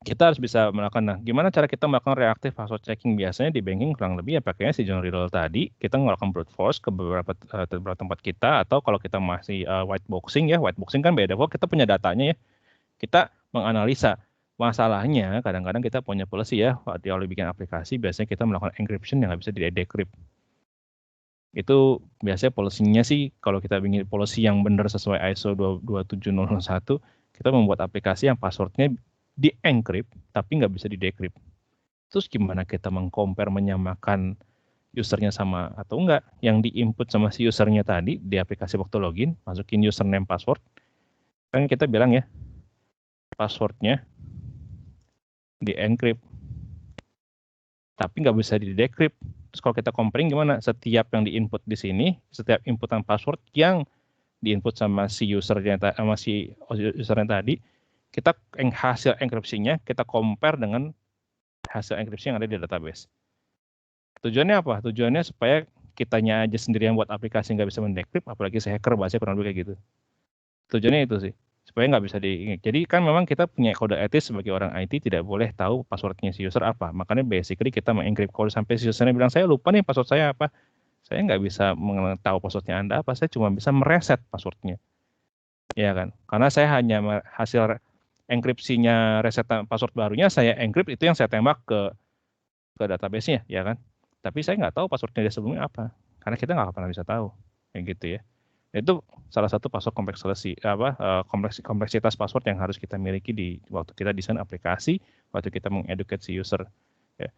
kita harus bisa melakukan. Nah, gimana cara kita melakukan reactive password checking? Biasanya di banking kurang lebih ya pakainya si John Riddle tadi, kita melakukan brute force ke beberapa tempat kita, atau kalau kita masih white boxing ya, white boxing kan beda. Kalau kita punya datanya ya, kita menganalisa. Masalahnya kadang-kadang kita punya policy ya, kalau bikin aplikasi biasanya kita melakukan encryption yang nggak bisa di-decrypt. Itu biasanya policy-nya sih, kalau kita ingin policy yang benar sesuai ISO 27001, kita membuat aplikasi yang passwordnya di-encrypt tapi nggak bisa di-decrypt. Terus gimana kita meng-compare, menyamakan usernya sama atau enggak? Yang di-input sama si usernya tadi di aplikasi waktu login, masukin username password, kan kita bilang ya, passwordnya di-encrypt tapi nggak bisa di-decrypt. Terus kalau kita comparing gimana? Setiap yang di-input di sini, setiap inputan password yang di-input sama si usernya tadi, kita hasil enkripsinya kita compare dengan hasil enkripsi yang ada di database. Tujuannya apa? Tujuannya supaya kitanya aja sendiri yang buat aplikasi nggak bisa mendecrypt, apalagi si hacker bahasanya kurang lebih kayak gitu. Tujuannya itu sih, supaya nggak bisa diingat. Jadi kan memang kita punya kode etis sebagai orang IT, tidak boleh tahu passwordnya si user apa. Makanya basically kita mengencrypt kode sampai si usernya bilang, saya lupa nih password saya apa. Saya nggak bisa tahu passwordnya Anda apa, saya cuma bisa mereset passwordnya. Ya kan? Karena saya hanya hasil enkripsinya, reset password barunya, saya encrypt, itu yang saya tembak ke database-nya, ya kan? Tapi saya nggak tahu passwordnya dia sebelumnya apa. Karena kita nggak pernah bisa tahu. Kayak gitu ya. Itu salah satu password kompleksitas password yang harus kita miliki di waktu kita desain aplikasi, waktu kita mengeduket si user. Ya.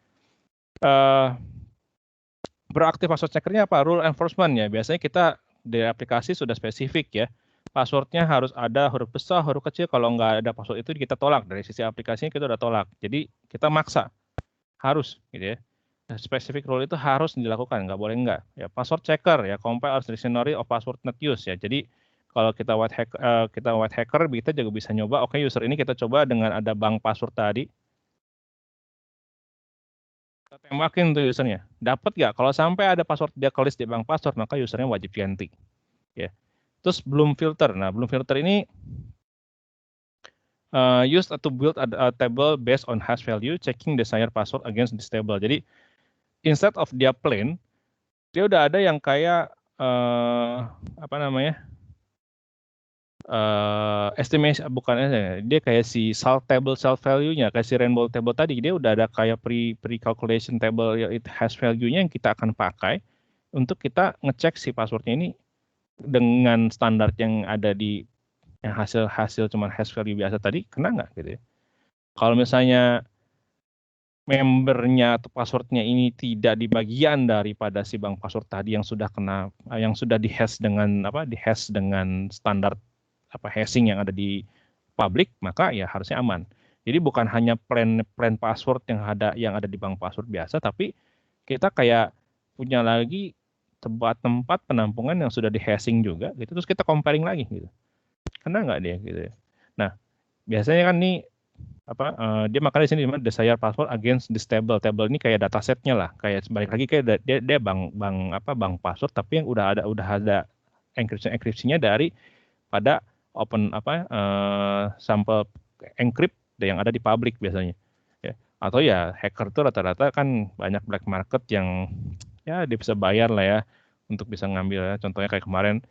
Proaktif password checkernya apa? Rule enforcement ya. Biasanya kita di aplikasi sudah spesifik ya. Passwordnya harus ada huruf besar, huruf kecil. Kalau nggak ada password itu kita tolak. Dari sisi aplikasinya kita udah tolak. Jadi kita maksa. Harus gitu ya. Specific rule itu harus dilakukan, nggak boleh enggak. Ya, password checker ya, compile as dictionary of password not used ya. Jadi kalau kita white hacker, kita juga bisa nyoba. Oke, user ini kita coba dengan ada bank password tadi. Kita tembakin tuh usernya. Dapat nggak? Kalau sampai ada password dia kelis di bank password, maka usernya wajib ganti. Ya. Terus Bloom filter. Nah, Bloom filter ini used to build a table based on hash value, checking desired password against this table. Jadi instead of dia plain, dia udah ada yang kayak estimation, dia kayak si self value-nya, kayak si rainbow table tadi, dia udah ada kayak pre-calculation table it has value-nya yang kita akan pakai untuk kita ngecek si passwordnya ini dengan standar yang ada di yang hasil cuman hash value biasa tadi, kena nggak gitu ya. Kalau misalnya membernya atau passwordnya ini tidak di bagian daripada si bank password tadi yang sudah di-hash dengan standar hashing yang ada di public, maka ya harusnya aman. Jadi bukan hanya plan password yang ada di bank password biasa, tapi kita kayak punya lagi tempat penampungan yang sudah di-hashing juga gitu, terus kita comparing lagi gitu. Kena nggak dia gitu ya. Nah, biasanya kan nih dia makanya di sini desired password against this table. Table ini kayak datasetnya lah, kayak balik lagi kayak dia bank password tapi yang udah ada enkripsinya dari pada open sampel encrypt yang ada di public biasanya. Ya. Atau ya hacker tuh rata-rata kan banyak black market yang ya dia bisa bayar lah ya untuk bisa ngambil ya. Contohnya kayak kemarin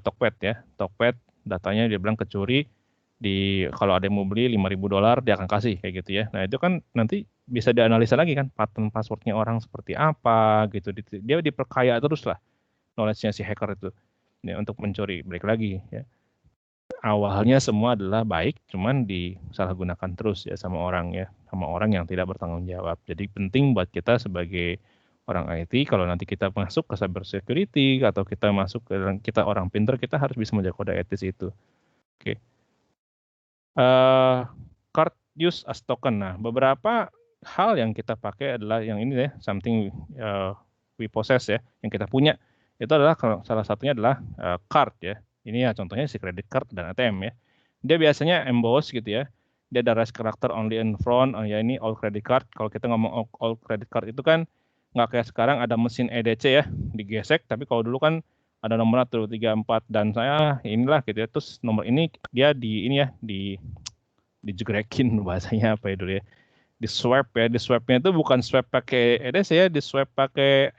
Tokped ya. Tokped datanya dia bilang kecuri, kalau ada yang mau beli $5.000 dia akan kasih kayak gitu ya. Nah itu kan nanti bisa dianalisa lagi kan pattern passwordnya orang seperti apa gitu. Dia diperkaya terus lah knowledge-nya si hacker itu ya, untuk mencuri. Balik lagi ya. Awalnya semua adalah baik, cuman disalahgunakan terus ya sama orang yang tidak bertanggung jawab. Jadi penting buat kita sebagai orang IT, kalau nanti kita masuk ke cyber security atau kita orang pinter, kita harus bisa menjaga kode etis itu. Oke. Card use as token. Nah, beberapa hal yang kita pakai adalah yang ini ya, something we possess ya, yang kita punya. Itu adalah salah satunya adalah card ya. Ini ya contohnya si credit card dan ATM ya. Dia biasanya emboss gitu ya. Dia ada raised character only in front. Ya ini all credit card. Kalau kita ngomong all credit card itu kan nggak kayak sekarang ada mesin EDC ya, digesek. Tapi kalau dulu kan ada nomor 1, 2, 3, 4 dan saya inilah gitu ya. Terus nomor ini dia di dijegrekin bahasanya apa ya dulu ya, di swipe ya, di swipe-nya itu bukan swipe pakai EDC ya, di swipe pakai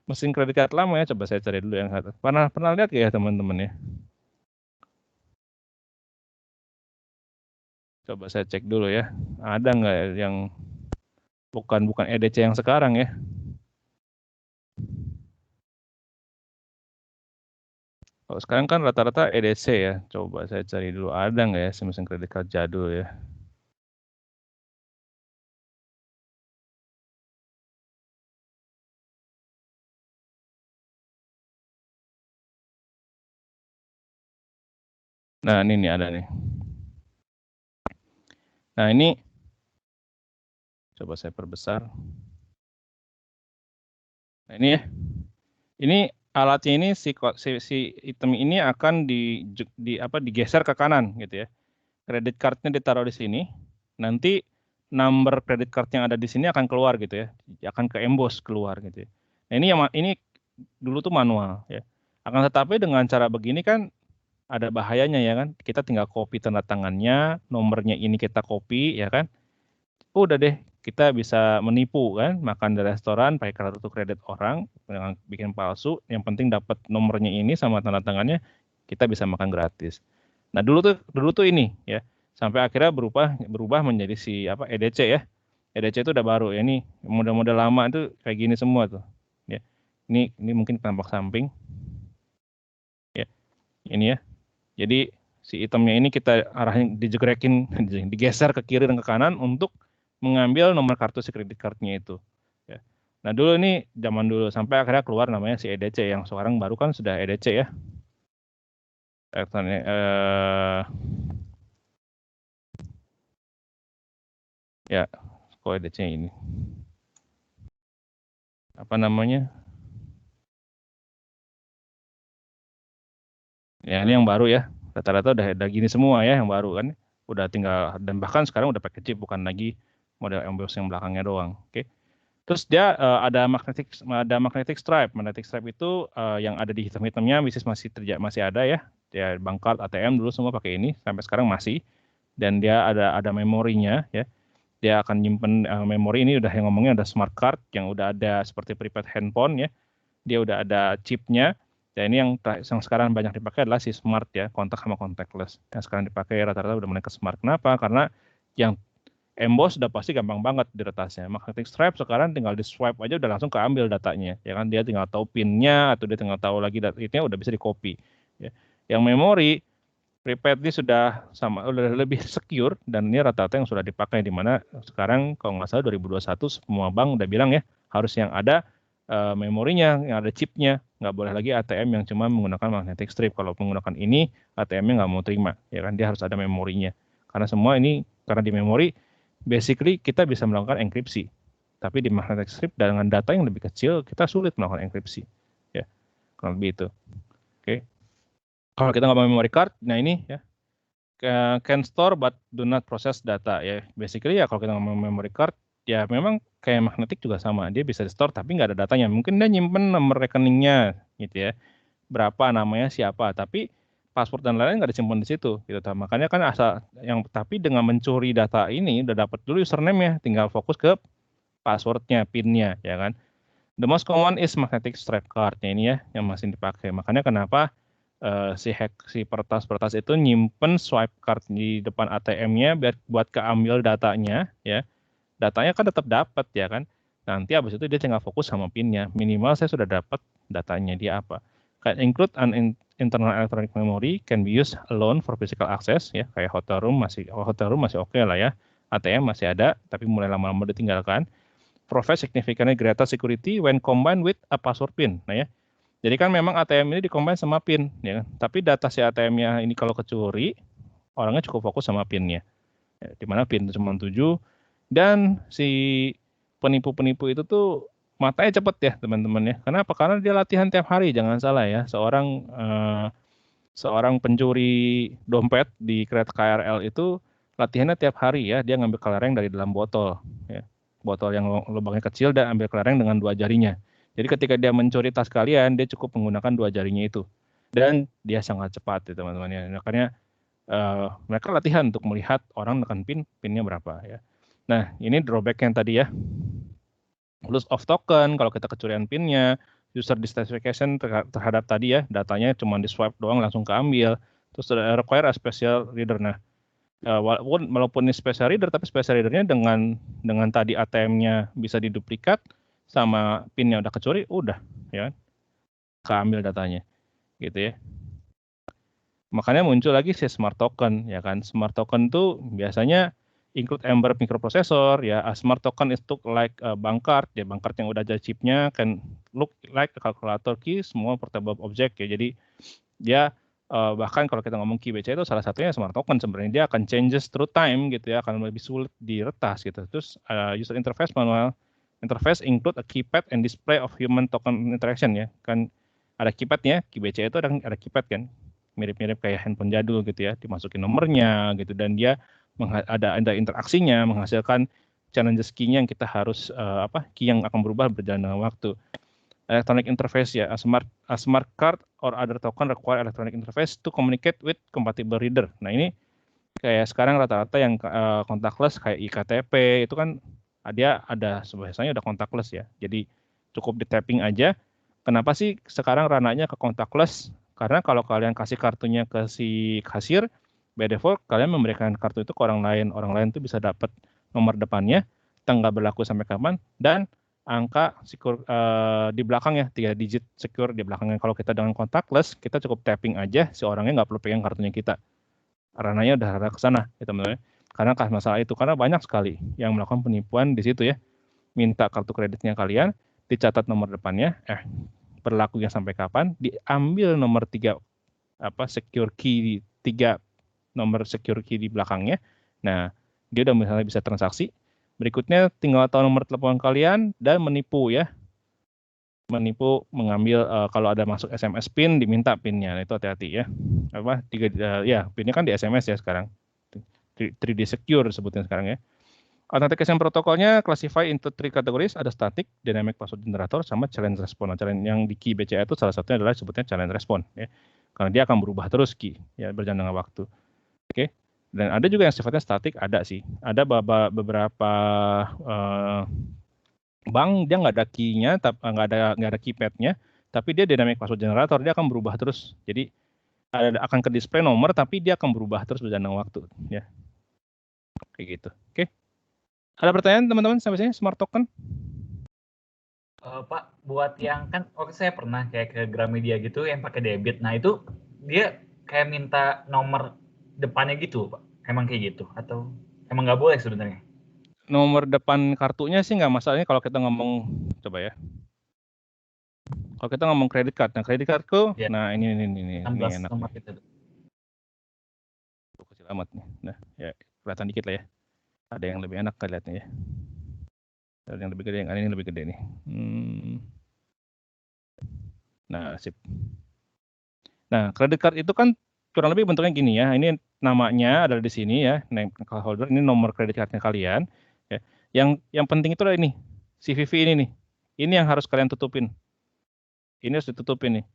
mesin kredit card lama ya. Coba saya cari dulu yang satu. Pernah lihat ya teman-teman ya? Coba saya cek dulu ya, ada nggak yang bukan EDC yang sekarang ya? Kalau sekarang kan rata-rata EDC ya. Coba saya cari dulu ada nggak ya mesin kredit card jadul ya. Nah ini nih ada nih. Nah ini coba saya perbesar. Nah ini ya. Ini alatnya ini si item ini akan digeser ke kanan gitu ya. Kredit cardnya ditaruh di sini. Nanti number kredit card yang ada di sini akan keluar gitu ya. Akan ke emboss keluar gitu ya. Nah ini dulu tuh manual ya. Akan tetapi dengan cara begini kan ada bahayanya ya kan. Kita tinggal copy tanda tangannya, nomornya ini kita copy ya kan. Udah deh, kita bisa menipu kan, makan di restoran pakai kartu kredit orang, bikin palsu, yang penting dapat nomornya ini sama tanda tangannya, kita bisa makan gratis. Nah dulu tuh ini ya, sampai akhirnya berubah menjadi si EDC ya. EDC itu udah baru ya, ini model-model lama itu kayak gini semua tuh. Ya. Ini mungkin tampak samping. Ya. Ini ya. Jadi si itemnya ini kita arahnya dijegrekin, digeser ke kiri dan ke kanan untuk mengambil nomor kartu si kredit cardnya itu. Ya. Nah dulu ini zaman dulu sampai akhirnya keluar namanya si EDC yang sekarang baru kan sudah EDC ya. Ya, kok EDC ini. Apa namanya? Ya ini yang baru ya. Rata-rata udah gini semua ya yang baru kan. Udah tinggal dan bahkan sekarang udah pakai chip bukan lagi model emboss yang belakangnya doang. Oke. Terus dia ada magnetic stripe. Magnetic stripe itu yang ada di hitam-hitamnya masih ada ya. Ya bank card, ATM dulu semua pakai ini sampai sekarang masih. Dan dia ada memorinya ya. Dia akan nyimpen memori ini udah yang ngomongnya ada smart card yang udah ada seperti prepaid handphone ya. Dia udah ada chipnya. Dan ini yang sekarang banyak dipakai adalah si smart ya, kontak sama contactless. Yang sekarang dipakai rata-rata udah mulai ke smart. Kenapa? Karena yang emboss udah pasti gampang banget di retasnya. Magnetic stripe sekarang tinggal di swipe aja udah langsung keambil datanya. Ya kan dia tinggal tahu pinnya atau dia tinggal tahu lagi datanya udah bisa di copy. Ya. Yang memori prepaid ini sudah udah lebih secure dan ini rata-rata yang sudah dipakai di mana sekarang kalau nggak salah 2021 semua bank udah bilang ya harus yang ada memorinya, yang ada chipnya, nggak boleh lagi ATM yang cuma menggunakan magnetic strip. Kalau menggunakan ini ATM-nya nggak mau terima, ya kan dia harus ada memorinya. Karena semua ini karena di memori basically kita bisa melakukan enkripsi. Tapi di magnetic strip dengan data yang lebih kecil, kita sulit melakukan enkripsi. Ya, kurang lebih itu. Oke. Kalau kita nggak mau memory card, nah ini ya, can store but do not process data. Ya, basically ya kalau kita nggak mau memory card, ya memang kayak magnetic juga sama. Dia bisa di store tapi nggak ada datanya. Mungkin dia nyimpen nomor rekeningnya, gitu ya. Berapa namanya siapa, tapi password dan lain-lain nggak disimpan di situ gitu. Makanya kan tapi dengan mencuri data ini udah dapat dulu username ya, tinggal fokus ke passwordnya, pinnya ya kan. The most common is magnetic stripe card-nya ini ya yang masih dipakai. Makanya kenapa si peretas itu nyimpen swipe card di depan ATM-nya biar buat keambil datanya ya. Datanya kan tetap dapat ya kan. Nanti habis itu dia tinggal fokus sama pinnya. Minimal saya sudah dapat datanya dia apa. Can include an internal electronic memory can be used alone for physical access ya, kayak hotel room masih oke lah ya. ATM masih ada tapi mulai lama-lama ditinggalkan. Provide significantly greater security when combined with a password PIN. Nah ya. Jadi kan memang ATM ini dikombin sama PIN ya kan. Tapi data si ATM-nya ini kalau kecuri, orangnya cukup fokus sama PIN-nya. Ya, di mana PIN cuma 7 dan si penipu-penipu itu tuh matanya cepet ya teman-teman ya. Kenapa? Karena dia latihan tiap hari, jangan salah ya. Seorang pencuri dompet di kereta KRL itu latihannya tiap hari ya. Dia ngambil kelereng dari dalam botol. Ya. Botol yang lubangnya kecil dan ambil kelereng dengan 2 jarinya. Jadi ketika dia mencuri tas kalian, dia cukup menggunakan 2 jarinya itu. Dan dia sangat cepat ya teman-teman ya. Makanya mereka latihan untuk melihat orang menekan pinnya berapa ya. Nah, ini drawback yang tadi ya. Loss of token, kalau kita kecurian pinnya, user dissatisfaction terhadap tadi ya, datanya cuma di swipe doang langsung keambil. Terus require a special reader. Nah, walaupun ini special reader, tapi special readernya dengan tadi ATM-nya bisa diduplikat sama pinnya udah kecuri, udah ya keambil datanya, gitu ya. Makanya muncul lagi si smart token, ya kan? Smart token tuh biasanya include Ember microprocessor, ya. A smart token is look like a bank card, ya bank card yang udah ada chipnya, can look like a calculator key, semua portable object, ya. Jadi dia bahkan kalau kita ngomong key BCA itu salah satunya smart token sebenarnya, dia akan changes through time gitu ya, akan lebih sulit diretas gitu. Terus user interface manual interface include a keypad and display of human token interaction ya. Kan ada keypadnya, key BCA itu ada keypad kan. Mirip-mirip kayak handphone jadul gitu ya, dimasukin nomornya gitu, dan dia ada interaksinya, menghasilkan challenges key-nya yang kita harus key yang akan berubah berjalan dengan waktu. Electronic interface ya, a smart card or other token require electronic interface to communicate with compatible reader. Nah ini kayak sekarang rata-rata yang contactless kayak iktp itu kan dia ada biasanya udah contactless ya, jadi cukup di tapping aja. Kenapa sih sekarang ranahnya ke contactless? Karena kalau kalian kasih kartunya ke si kasir, by default kalian memberikan kartu itu ke orang lain tuh bisa dapat nomor depannya, tanggal berlaku sampai kapan, dan angka secure di belakangnya, 3 digit secure di belakangnya. Kalau kita dengan contactless, kita cukup tapping aja, si orangnya nggak perlu pegang kartunya kita. Ranahnya udah arah ke sana, ya teman-teman. Karena masalah itu, karena banyak sekali yang melakukan penipuan di situ ya. Minta kartu kreditnya kalian, dicatat nomor depannya, berlakunya sampai kapan, diambil nomor 3 secure key, 3 nomor secure key di belakangnya. Nah, dia udah misalnya bisa transaksi. Berikutnya tinggal tahu nomor telepon kalian dan menipu ya. Menipu mengambil kalau ada masuk SMS PIN diminta PIN-nya. Nah, itu hati-hati ya. PIN-nya kan di SMS ya sekarang. 3D secure sebutnya sekarang ya. Authentication protokolnya classify into 3 categories, ada static, dynamic password generator, sama challenge response. Nah, challenge yang di key BCA itu salah satunya adalah sebutnya challenge response ya. Karena dia akan berubah terus key ya berjalan dengan waktu. Oke. Dan ada juga yang sifatnya statik, ada sih. Ada beberapa bank dia nggak ada key-nya, nggak ada keypad-nya, tapi dia dynamic password generator, dia akan berubah terus. Jadi akan ke display nomor, tapi dia akan berubah terus berjalan dengan waktu, ya. Kayak gitu. Oke. Ada pertanyaan teman-teman sampai sini smart token? Pak, buat yang kan waktu saya pernah kayak ke Gramedia gitu yang pakai debit. Nah itu dia kayak minta nomor depannya gitu, Pak. Emang kayak gitu atau emang nggak boleh sebenarnya? Nomor depan kartunya sih nggak masalahnya kalau kita ngomong, coba ya. Kalau kita ngomong credit card, nah credit cardku, nah ini 16 enak. nomor itu. Kecil amat nih. Nah, ya kelihatan dikit lah ya. Ada yang lebih enak kelihatannya ya. Ada yang lebih gede, yang ini lebih gede nih. Nah, sip. Nah, credit card itu kan kurang lebih bentuknya gini ya. Ini namanya adalah di sini ya, name cardholder, ini nomor credit cardnya kalian. Ya. Yang penting itu adalah ini, CVV ini nih. Ini yang harus kalian tutupin. Ini harus ditutupin nih.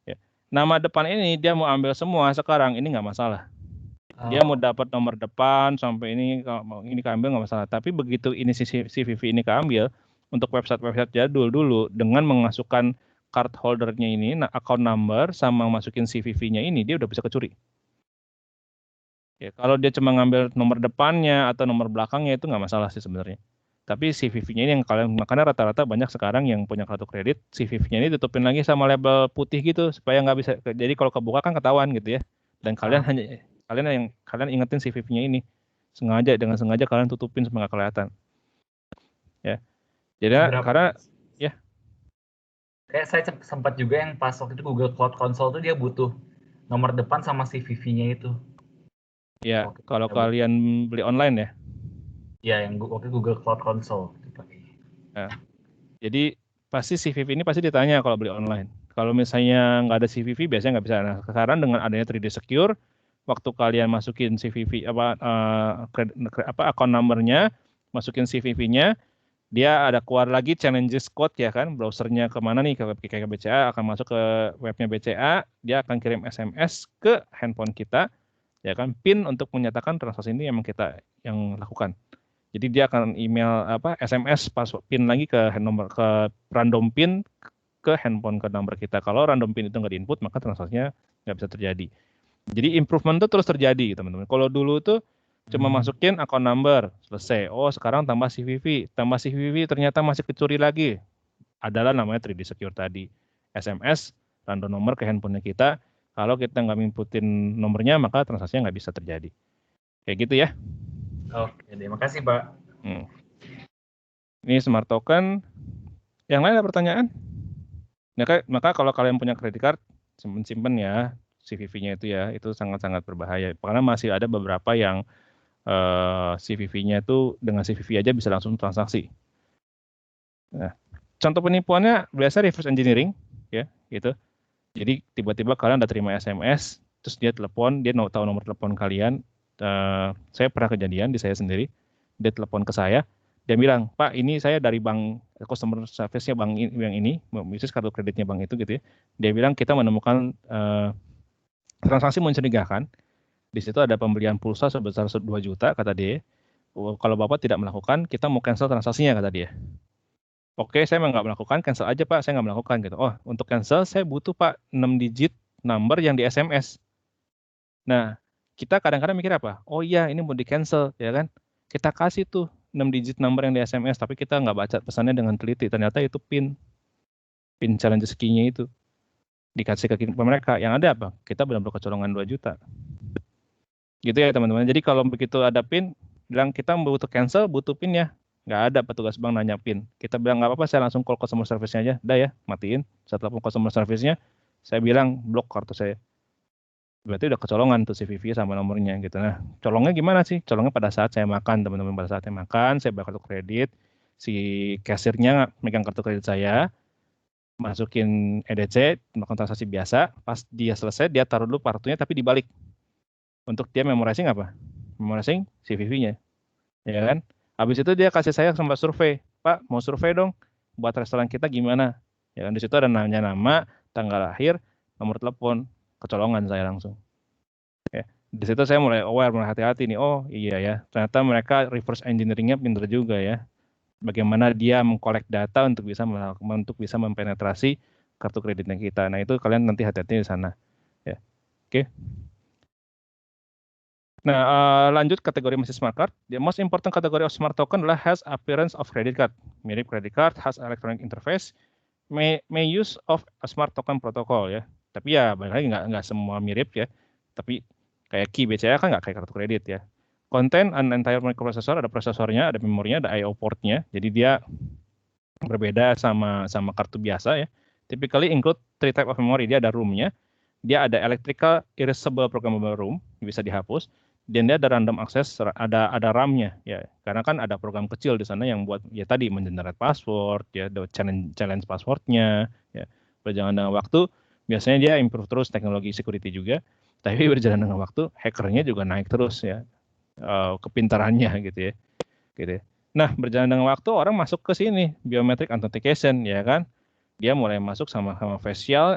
Ya. Nama depan ini dia mau ambil semua sekarang, ini nggak masalah. Dia mau dapat nomor depan sampai ini keambil nggak masalah. Tapi begitu ini CVV ini keambil, untuk website jadul dulu dengan memasukkan card holdernya ini, account number sama masukin CVV-nya ini, dia udah bisa kecuri. Ya, kalau dia cuma ngambil nomor depannya atau nomor belakangnya itu nggak masalah sih sebenarnya. Tapi CVV-nya ini yang kalian, makanya rata-rata banyak sekarang yang punya kartu kredit, CVV-nya ini tutupin lagi sama label putih gitu supaya nggak bisa. Jadi kalau kebuka kan ketahuan gitu ya. Dan kalian kalian ingetin CVV-nya ini dengan sengaja kalian tutupin supaya nggak kelihatan. Ya. Jadi karena ya. Kayak saya sempat juga yang pas waktu itu Google Cloud Console tuh dia butuh nomor depan sama CVV-nya itu. Ya, kalau kalian beli online ya. Ya, yang waktu Google Cloud Console. Nah, jadi pasti CVV ini pasti ditanya kalau beli online. Kalau misalnya nggak ada CVV biasanya nggak bisa. Nah, sekarang dengan adanya 3D Secure, waktu kalian masukin CVV account number-nya, masukin CVV-nya, dia ada keluar lagi challenges code ya kan, browsernya kemana nih, ke BCA, akan masuk ke webnya BCA, dia akan kirim SMS ke handphone kita, Ya kan, PIN untuk menyatakan transaksi ini memang kita yang lakukan. Jadi dia akan email SMS password PIN lagi ke nomor, ke random PIN ke handphone, ke nomor kita. Kalau random PIN itu nggak diinput, maka transaksinya nggak bisa terjadi. Jadi improvement itu terus terjadi, teman-teman. Kalau dulu tuh cuma masukin account number, selesai. Oh, sekarang tambah CVV. Tambah CVV ternyata masih kecuri lagi. Adalah namanya 3D Secure tadi. SMS, random nomor ke handphonenya kita. Kalau kita nggak inputin nomornya, maka transaksinya nggak bisa terjadi. Kayak gitu ya. Oke, terima kasih Pak. Ini smart token. Yang lain ada pertanyaan? Maka kalau kalian punya credit card, simpen ya CVV-nya itu ya. Itu sangat-sangat berbahaya. Karena masih ada beberapa yang CVV-nya itu dengan CVV aja bisa langsung transaksi. Nah, contoh penipuannya biasa reverse engineering, ya gitu. Jadi tiba-tiba kalian udah terima SMS, terus dia telepon, dia tahu nomor telepon kalian. Saya pernah kejadian di saya sendiri, dia telepon ke saya, dia bilang, Pak ini saya dari bank, customer service-nya bank yang ini, bisnis kartu kreditnya bank itu gitu ya. Dia bilang kita menemukan transaksi mencurigakan. Di situ ada pembelian pulsa sebesar 2 juta, kata dia. Kalau Bapak tidak melakukan, kita mau cancel transaksinya, kata dia. Oke, saya nggak melakukan, cancel aja Pak, saya nggak melakukan gitu. Oh, untuk cancel saya butuh Pak 6 digit number yang di SMS. Nah, kita kadang-kadang mikir apa? Oh iya, ini mau di cancel, ya kan? Kita kasih tuh 6 digit number yang di SMS, tapi kita nggak baca pesannya dengan teliti. Ternyata itu PIN challenge key-nya itu. Dikasih ke mereka. Yang ada apa? Kita benar-benar kecolongan 2 juta. Gitu ya teman-teman. Jadi kalau begitu ada PIN, bilang kita butuh cancel, butuh PIN ya. Nggak ada petugas bank nanya PIN. Kita bilang nggak apa-apa, saya langsung call customer service-nya aja. Udah ya, matiin. Saya telepon customer service-nya, saya bilang blok kartu saya. Berarti udah kecolongan tuh CVV sama nomornya gitu. Nah, colongnya gimana sih? Colongnya pada saat saya makan, teman-teman. Pada saat saya makan, saya bayar kartu kredit, si kasirnya megang kartu kredit saya, masukin EDC, melakukan transaksi biasa. Pas dia selesai, dia taruh dulu kartunya tapi dibalik. Untuk dia memorizing apa? Memorizing CVV-nya. Ya kan? Habis itu dia kasih saya sama survei, Pak mau survei dong, buat restoran kita gimana? Ya kan di situ ada nama, tanggal lahir, nomor telepon, kecolongan saya langsung. Ya. Di situ saya mulai aware, mulai hati-hati nih. Oh iya ya, ternyata mereka reverse engineering-nya pinter juga ya. Bagaimana dia mengkolek data untuk bisa mempenetrasi kartu kreditnya kita. Nah itu kalian nanti hati-hati di sana. Ya, oke. Nah, lanjut kategori masih smart card. The most important category of smart token adalah has appearance of credit card. Mirip credit card, has electronic interface, may use of a smart token protocol ya. Tapi ya balik lagi nggak semua mirip ya. Tapi kayak Key BCA kan nggak kayak kartu kredit ya. Contain an entire microprocessor, ada prosesornya, ada memorinya, ada I/O portnya. Jadi dia berbeda sama kartu biasa ya. Typically include 3 type of memory. Dia ada ROM-nya, dia ada electrical erasable programmable ROM, bisa dihapus. Dan dia ada random access, ada RAM-nya ya, karena kan ada program kecil di sana yang buat ya tadi mengenerate password ya, challenge passwordnya ya. Berjalan dengan waktu biasanya dia improve terus teknologi security juga, tapi berjalan dengan waktu hackernya juga naik terus ya, kepintarannya gitu ya. Nah berjalan dengan waktu orang masuk ke sini biometric authentication ya kan. Dia mulai masuk sama facial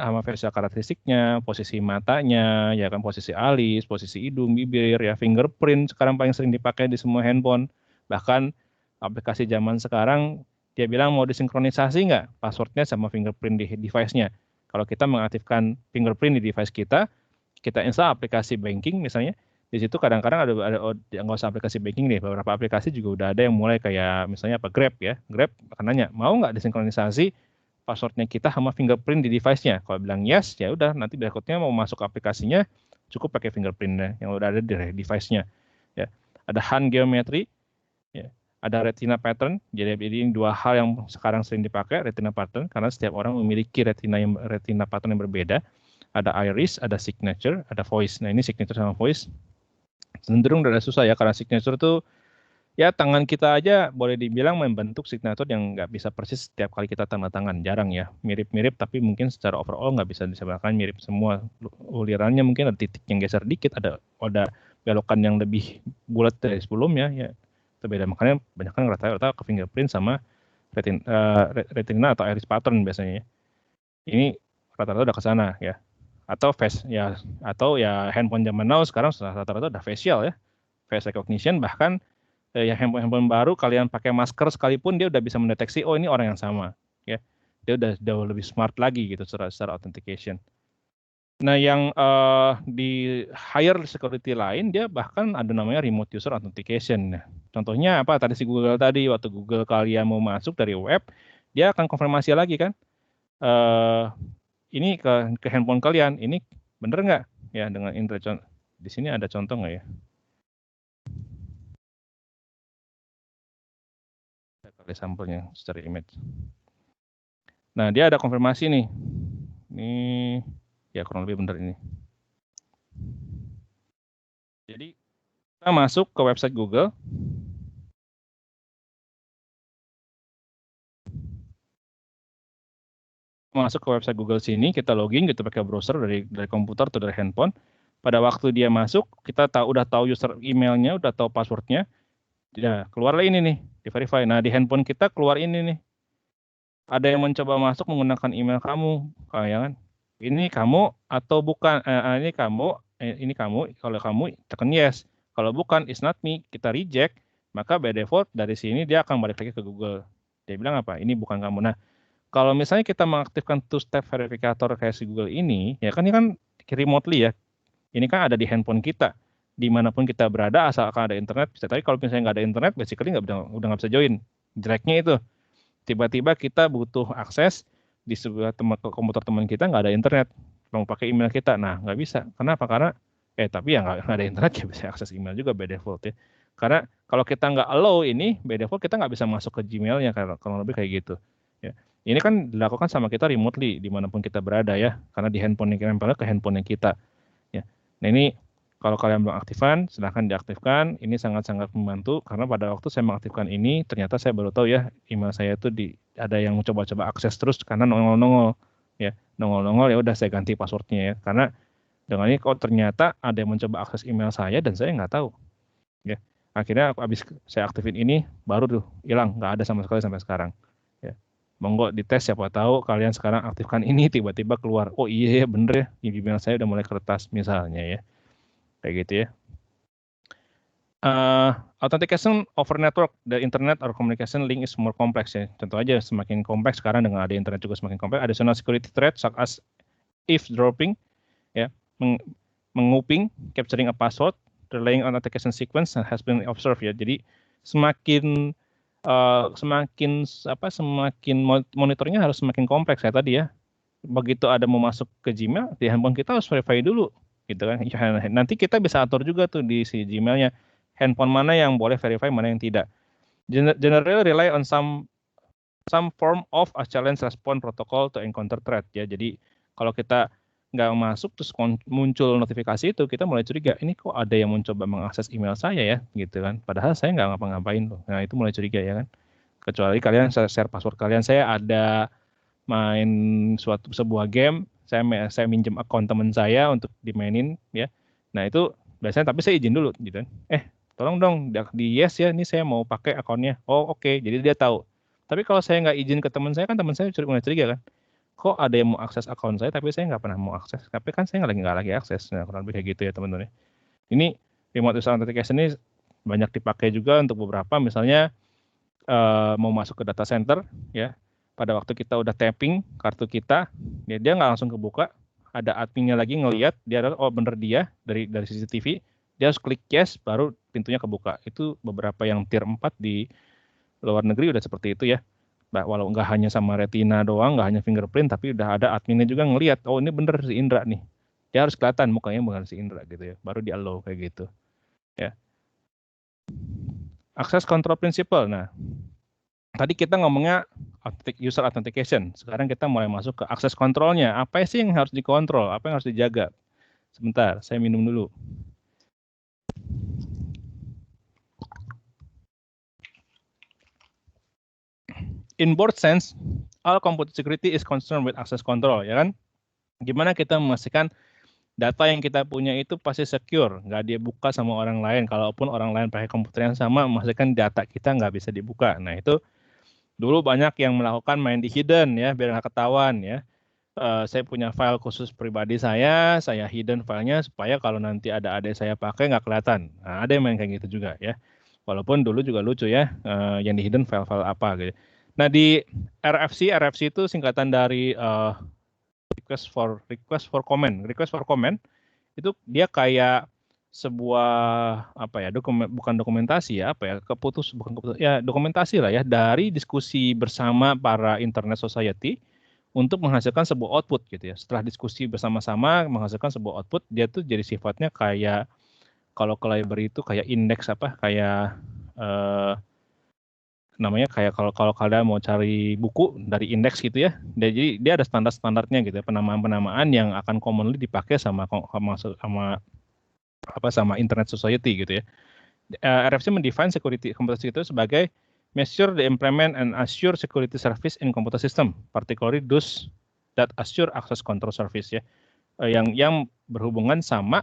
karakteristiknya, posisi matanya, ya kan, posisi alis, posisi hidung, bibir, ya fingerprint sekarang paling sering dipakai di semua handphone. Bahkan aplikasi zaman sekarang dia bilang mau disinkronisasi nggak passwordnya sama fingerprint di device-nya. Kalau kita mengaktifkan fingerprint di device kita install aplikasi banking misalnya, di situ kadang-kadang ada nggak usah aplikasi banking deh, beberapa aplikasi juga udah ada yang mulai kayak misalnya Grab ya, Grab akan nanya mau nggak disinkronisasi passwordnya kita sama fingerprint di device-nya. Kalau bilang yes, ya udah nanti berikutnya mau masuk aplikasinya cukup pakai fingerprint-nya yang udah ada di device-nya. Ya, ada hand geometry, ya, ada retina pattern. Jadi ini dua hal yang sekarang sering dipakai, retina pattern, karena setiap orang memiliki retina pattern yang berbeda. Ada iris, ada signature, ada voice. Nah ini signature sama voice cenderung udah susah ya, karena signature tuh ya tangan kita aja boleh dibilang membentuk signature yang nggak bisa persis setiap kali kita tanda tangan, jarang ya, mirip-mirip tapi mungkin secara overall nggak bisa disebutkan mirip semua. Ulirannya mungkin ada titik yang geser dikit, ada belokan yang lebih bulat dari sebelumnya ya, berbeda. Makanya banyak kan rata-rata ke fingerprint sama retina atau iris pattern biasanya. Ini rata-rata udah ke sana ya. atau handphone zaman now sekarang rata-rata udah facial ya, face recognition, bahkan ya handphone baru kalian pakai masker sekalipun dia udah bisa mendeteksi oh ini orang yang sama ya. Dia udah jauh lebih smart lagi gitu secara authentication. Nah, yang di higher security lain dia bahkan ada namanya remote user authentication. Nah, contohnya apa? Tadi si Google tadi, waktu Google kalian mau masuk dari web, dia akan konfirmasi lagi kan, ini ke handphone kalian, ini bener nggak? Ya dengan di sini ada contoh nggak ya? Kali sampelnya secara image. Nah, dia ada konfirmasi nih. Ini ya kurang lebih bener ini. Jadi kita masuk ke website Google. Masuk ke website Google sini, kita login gitu pakai browser dari komputer atau dari handphone. Pada waktu dia masuk, kita udah tahu user emailnya, udah tahu passwordnya. Ya, keluarlah ini nih, di verify. Nah, di handphone kita keluar ini nih. Ada yang mencoba masuk menggunakan email kamu, kan? Ini kamu atau bukan? Ini kamu. Kalau kamu tekan yes. Kalau bukan, it's not me. Kita reject. Maka by default dari sini dia akan balik lagi ke Google. Dia bilang apa? Ini bukan kamu. Nah, kalau misalnya kita mengaktifkan two-step verificator kayak si Google ini, ya kan ini kan remotely ya. Ini kan ada di handphone kita. Dimanapun kita berada, asalkan ada internet. Bisa. Tapi kalau misalnya nggak ada internet, basically udah nggak bisa join. Jeleknya itu. Tiba-tiba kita butuh akses di sebuah komputer teman kita nggak ada internet, mau pakai email kita, nah nggak bisa. Kenapa? Karena tapi ya nggak ada internet ya bisa akses email juga by default ya. Karena kalau kita nggak allow ini by default kita nggak bisa masuk ke Gmailnya kalau lebih kayak gitu. Ya. Ini kan dilakukan sama kita remotely dimanapun kita berada ya, karena di handphone yang kita ke handphone kita. Ya. Nah ini kalau kalian belum aktifkan, silahkan diaktifkan. Ini sangat-sangat membantu karena pada waktu saya mengaktifkan ini, ternyata saya baru tahu ya email saya itu ada yang coba-coba akses terus karena nongol-nongol ya, nongol-nongol ya udah saya ganti passwordnya ya. Karena dengan ini kok ternyata ada yang mencoba akses email saya dan saya nggak tahu. Ya, akhirnya habis saya aktifin ini baru tuh hilang, nggak ada sama sekali sampai sekarang. Ya, monggo dites siapa tahu kalian sekarang aktifkan ini tiba-tiba keluar, oh iya bener ya email saya udah mulai kertas misalnya ya. Kayak gitu ya. Authentication over network, the internet or communication link is more complex ya. Tentu aja semakin kompleks sekarang dengan ada internet juga semakin kompleks. Additional security threat such as eavesdropping, ya, menguping, capturing a password, relying on authentication sequence has been observed ya. Jadi semakin monitornya harus semakin kompleks ya tadi ya. Begitu ada mau masuk ke Gmail di handphone kita harus verify dulu. Gitu kan. Nanti kita bisa atur juga tuh di si Gmailnya handphone mana yang boleh verify, mana yang tidak. Generally rely on some form of a challenge response protocol to encounter threat ya. Jadi kalau kita nggak masuk terus muncul notifikasi itu, kita mulai curiga ini kok ada yang mencoba mengakses email saya ya gitu kan. Padahal saya nggak ngapa-ngapain loh. Nah itu mulai curiga ya kan. Kecuali kalian share password kalian, saya ada main sebuah game, saya minjem akun teman saya untuk dimainin ya. Nah itu biasanya tapi saya izin dulu gitu kan. Tolong dong di yes ya, ini saya mau pakai akunnya. Oh oke. Jadi dia tahu. Tapi kalau saya nggak izin ke teman saya kan teman saya mulai curiga kan. Kok ada yang mau akses akun saya tapi saya nggak pernah mau akses. Tapi kan saya nggak lagi akses. Nah kurang lebih kayak gitu ya teman-teman. Ini remote user authentication ini banyak dipakai juga untuk beberapa misalnya mau masuk ke data center ya. Pada waktu kita udah tapping kartu kita, dia nggak langsung kebuka, ada adminnya lagi ngelihat, dia oh bener dia dari CCTV, dia harus klik yes baru pintunya kebuka. Itu beberapa yang tier 4 di luar negeri udah seperti itu ya. Walau nggak hanya sama retina doang, nggak hanya fingerprint, tapi udah ada adminnya juga ngelihat, oh ini bener si Indra nih. Dia harus kelihatan mukanya bukan si Indra gitu ya, baru di allow kayak gitu. Ya. Access control principle. Nah, tadi kita ngomongnya user authentication. Sekarang kita mulai masuk ke akses kontrolnya. Apa sih yang harus dikontrol? Apa yang harus dijaga? Sebentar, saya minum dulu. In broad sense, all computer security is concerned with access control, ya kan? Gimana kita memastikan data yang kita punya itu pasti secure, nggak dia buka sama orang lain. Kalaupun orang lain pakai komputer yang sama, memastikan data kita nggak bisa dibuka. Nah itu dulu banyak yang melakukan main di hidden ya, biar nggak ketahuan ya. saya punya file khusus pribadi saya hidden filenya supaya kalau nanti ada adik saya pakai nggak kelihatan. Nah, ada yang main kayak gitu juga ya. Walaupun dulu juga lucu ya, yang di hidden file-file apa gitu. Nah di RFC itu singkatan dari request for comment itu dia kayak sebuah apa ya bukan dokumentasi ya dokumentasi lah ya dari diskusi bersama para internet society untuk menghasilkan sebuah output gitu ya. Setelah diskusi bersama-sama menghasilkan sebuah output, dia tuh jadi sifatnya kayak kalau ke library itu kayak indeks kayak namanya kayak kalau kalian mau cari buku dari indeks gitu ya. Jadi dia ada standar-standarnya gitu ya, penamaan-penamaan yang akan commonly dipakai sama internet society gitu ya. RFC mendefine security computer itu sebagai measure the implement and assure security service in computer system, particularly those that assure access control service ya, yang berhubungan sama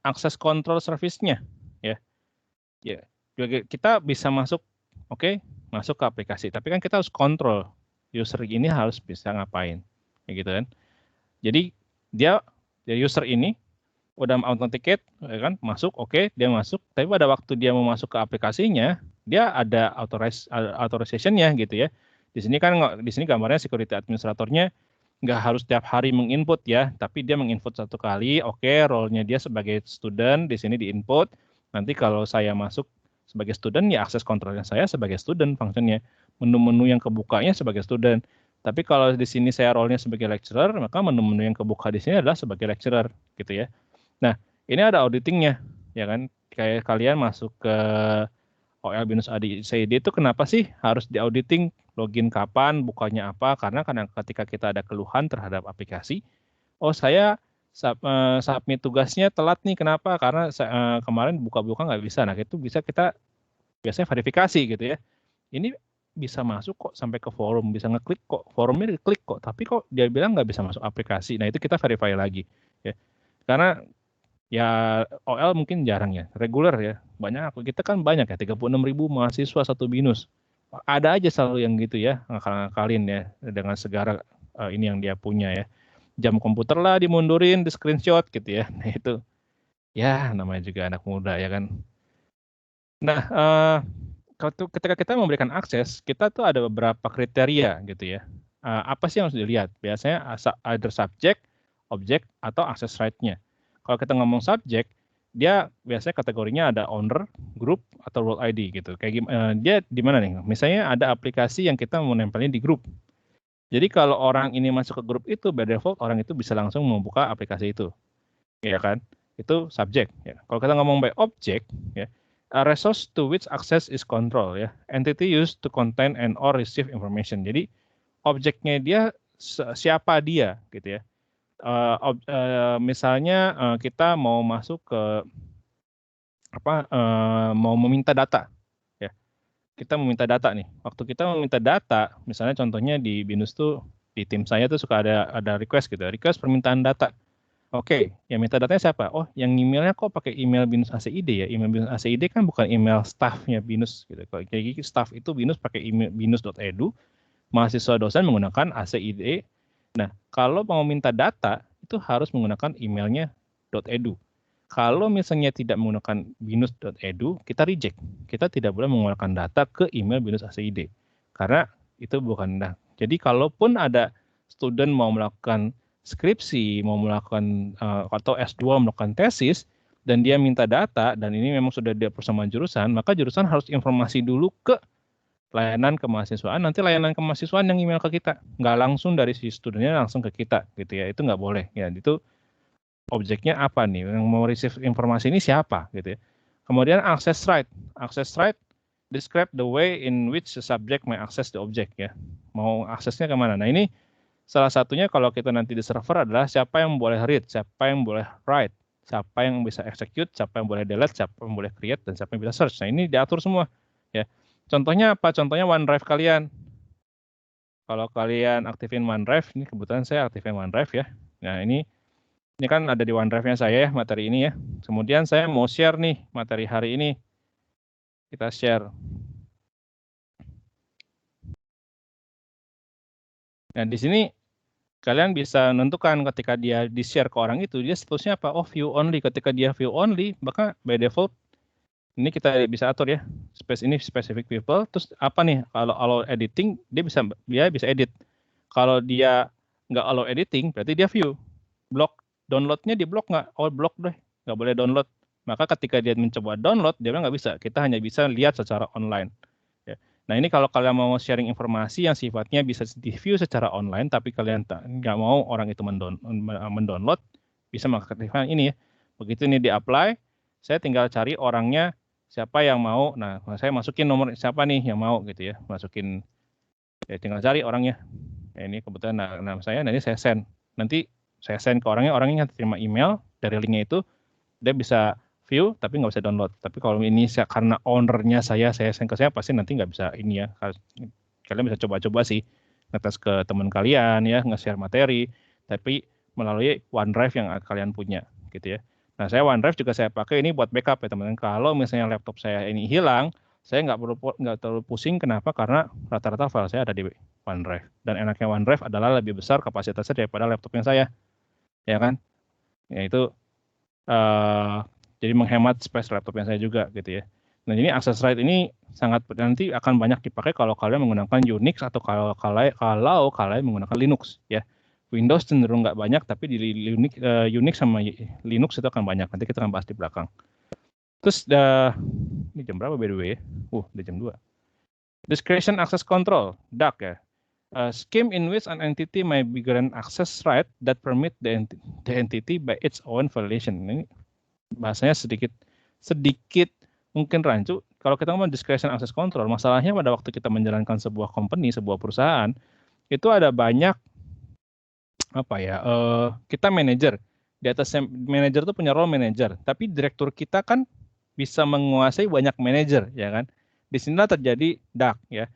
access control service-nya ya. Ya, kita bisa masuk ke aplikasi, tapi kan kita harus kontrol user ini harus bisa ngapain, kayak gitu kan. Jadi dia user ini udah authenticate ya kan, masuk dia masuk, tapi pada waktu dia mau masuk ke aplikasinya dia ada authorization-nya gitu ya. Di sini gambarnya security administratornya nggak harus tiap hari menginput ya, tapi dia menginput satu kali, role-nya dia sebagai student di sini diinput. Nanti kalau saya masuk sebagai student ya akses kontrolnya saya sebagai student fungsinya, menu-menu yang kebukanya sebagai student. Tapi kalau di sini saya role-nya sebagai lecturer, maka menu-menu yang kebuka di sini adalah sebagai lecturer gitu ya. Nah, ini ada auditingnya, ya kan? Kayak kalian masuk ke OL Binus ADCID itu kenapa sih harus diauditing? Login kapan, bukanya apa? Karena ketika kita ada keluhan terhadap aplikasi, saya submit tugasnya telat nih, kenapa? Karena kemarin buka-buka nggak bisa. Nah, itu bisa kita biasanya verifikasi gitu ya. Ini bisa masuk kok sampai ke forum, bisa ngeklik kok, forumnya diklik kok, tapi kok dia bilang nggak bisa masuk aplikasi. Nah, itu kita verify lagi ya. Karena ya OL mungkin jarang ya, reguler ya. Kita kan banyak ya, 36.000 mahasiswa satu BINUS. Ada aja selalu yang gitu ya, ngakal-ngakalin ya dengan segala ini yang dia punya ya. Jam komputer lah dimundurin, di screenshot gitu ya. Nah, itu ya namanya juga anak muda ya kan. Nah, ketika kita memberikan akses, kita tuh ada beberapa kriteria gitu ya. Apa sih yang harus dilihat? Biasanya either subject, object, atau access right-nya. Kalau kita ngomong subject, dia biasanya kategorinya ada owner, group, atau role ID gitu. Kayak dia di mana nih? Misalnya ada aplikasi yang kita mau nempelin di grup. Jadi kalau orang ini masuk ke grup itu, by default orang itu bisa langsung membuka aplikasi itu, ya kan? Itu subject. Ya. Kalau kita ngomong by object, ya, a resource to which access is control, ya, entity used to contain and or receive information. Jadi objeknya dia siapa dia, gitu ya. Misalnya kita mau masuk ke mau meminta data, ya. Kita meminta data nih. Waktu kita meminta data, misalnya contohnya di BINUS tuh di tim saya tuh suka ada request gitu, request permintaan data. Yang minta datanya siapa? Yang emailnya kok pakai email BINUS ACID ya? Email BINUS ACID kan bukan email staffnya BINUS gitu. Kalau kayak staff itu BINUS pakai email binus.edu, mahasiswa dosen menggunakan ACID. Nah, kalau mau minta data itu harus menggunakan emailnya .edu. Kalau misalnya tidak menggunakan binus.edu, kita reject. Kita tidak boleh menggunakan data ke email BINUS ACID. Karena itu bukan. Nah, jadi kalaupun ada student mau melakukan skripsi, mau melakukan atau S2 melakukan tesis, dan dia minta data, dan ini memang sudah dia bersama jurusan, maka jurusan harus informasi dulu ke layanan kemahasiswaan, nanti layanan kemahasiswaan yang email ke kita, nggak langsung dari si studentnya langsung ke kita, gitu ya, itu nggak boleh, ya, itu objeknya apa nih, yang mau receive informasi ini siapa, gitu ya. Kemudian access right describe the way in which the subject may access the object, ya, mau aksesnya kemana. Nah ini salah satunya kalau kita nanti di server adalah siapa yang boleh read, siapa yang boleh write, siapa yang bisa execute, siapa yang boleh delete, siapa yang boleh create, dan siapa yang bisa search. Nah ini diatur semua, ya. Contohnya apa? Contohnya OneDrive kalian. Kalau kalian aktifin OneDrive, ini kebetulan saya aktifin OneDrive ya. Nah ini kan ada di OneDrive-nya saya ya, materi ini ya. Kemudian saya mau share nih materi hari ini. Kita share. Nah, di sini kalian bisa menentukan ketika dia di-share ke orang itu, dia statusnya apa? Oh, view only. Ketika dia view only, maka by default, ini kita bisa atur ya. Ini specific people, terus apa nih? Kalau allow editing, dia bisa edit. Kalau dia nggak allow editing, berarti dia view. Block. Downloadnya di block nggak? Oh, block deh. Nggak boleh download. Maka ketika dia mencoba download, dia bilang nggak bisa. Kita hanya bisa lihat secara online. Ya. Nah, ini kalau kalian mau sharing informasi yang sifatnya bisa di-view secara online, tapi kalian nggak mau orang itu mendownload, bisa mengaktifkan ini ya. Begitu ini di-apply, saya tinggal cari orangnya siapa yang mau. Nah, saya masukin nomor siapa nih yang mau gitu ya. Masukin, ya tinggal cari orangnya. Ya, ini kebetulan nama saya, nanti saya send. Nanti saya send ke orangnya terima email dari linknya itu, dia bisa view tapi nggak bisa download. Tapi kalau ini karena ownernya saya send ke saya, pasti nanti nggak bisa ini ya. Kalian bisa coba-coba sih ngetes ke teman kalian ya, nge-share materi, tapi melalui OneDrive yang kalian punya gitu ya. Nah, saya OneDrive juga saya pakai ini buat backup ya teman-teman. Kalau misalnya laptop saya ini hilang, saya nggak terlalu pusing. Kenapa? Karena rata-rata file saya ada di OneDrive. Dan enaknya OneDrive adalah lebih besar kapasitasnya daripada laptopnya saya, ya kan? Ya itu jadi menghemat space laptopnya saya juga gitu ya. Nah, ini access right ini sangat nanti akan banyak dipakai kalau kalian menggunakan Unix atau kalau kalian menggunakan Linux ya. Windows cenderung nggak banyak, tapi di Unix sama Linux itu akan banyak. Nanti kita akan bahas di belakang. Terus ini jam berapa by the way ya? Udah jam 2. Discretion access control, DAC ya. A scheme in which an entity may be granted access right that permit the entity by its own violation. Ini bahasanya sedikit mungkin rancu. Kalau kita ngomong discretion access control, masalahnya pada waktu kita menjalankan sebuah company, sebuah perusahaan, itu ada banyak kita manajer. Di atas manajer itu punya role manager, tapi direktur kita kan bisa menguasai banyak manajer, ya kan? Di sinilah terjadi DAC ya.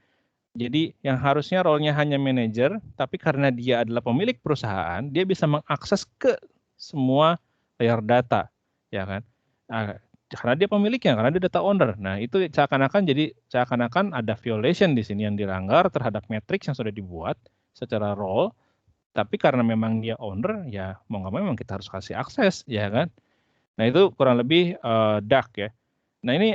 Jadi yang harusnya role-nya hanya manajer, tapi karena dia adalah pemilik perusahaan, dia bisa mengakses ke semua layer data, ya kan? Nah, karena dia pemiliknya, karena dia data owner. Nah, itu seakan-akan ada violation di sini yang dilanggar terhadap matrix yang sudah dibuat secara role, tapi karena memang dia owner, ya mau nggak mau memang kita harus kasih akses, ya kan? Nah, itu kurang lebih DAC ya. Nah, ini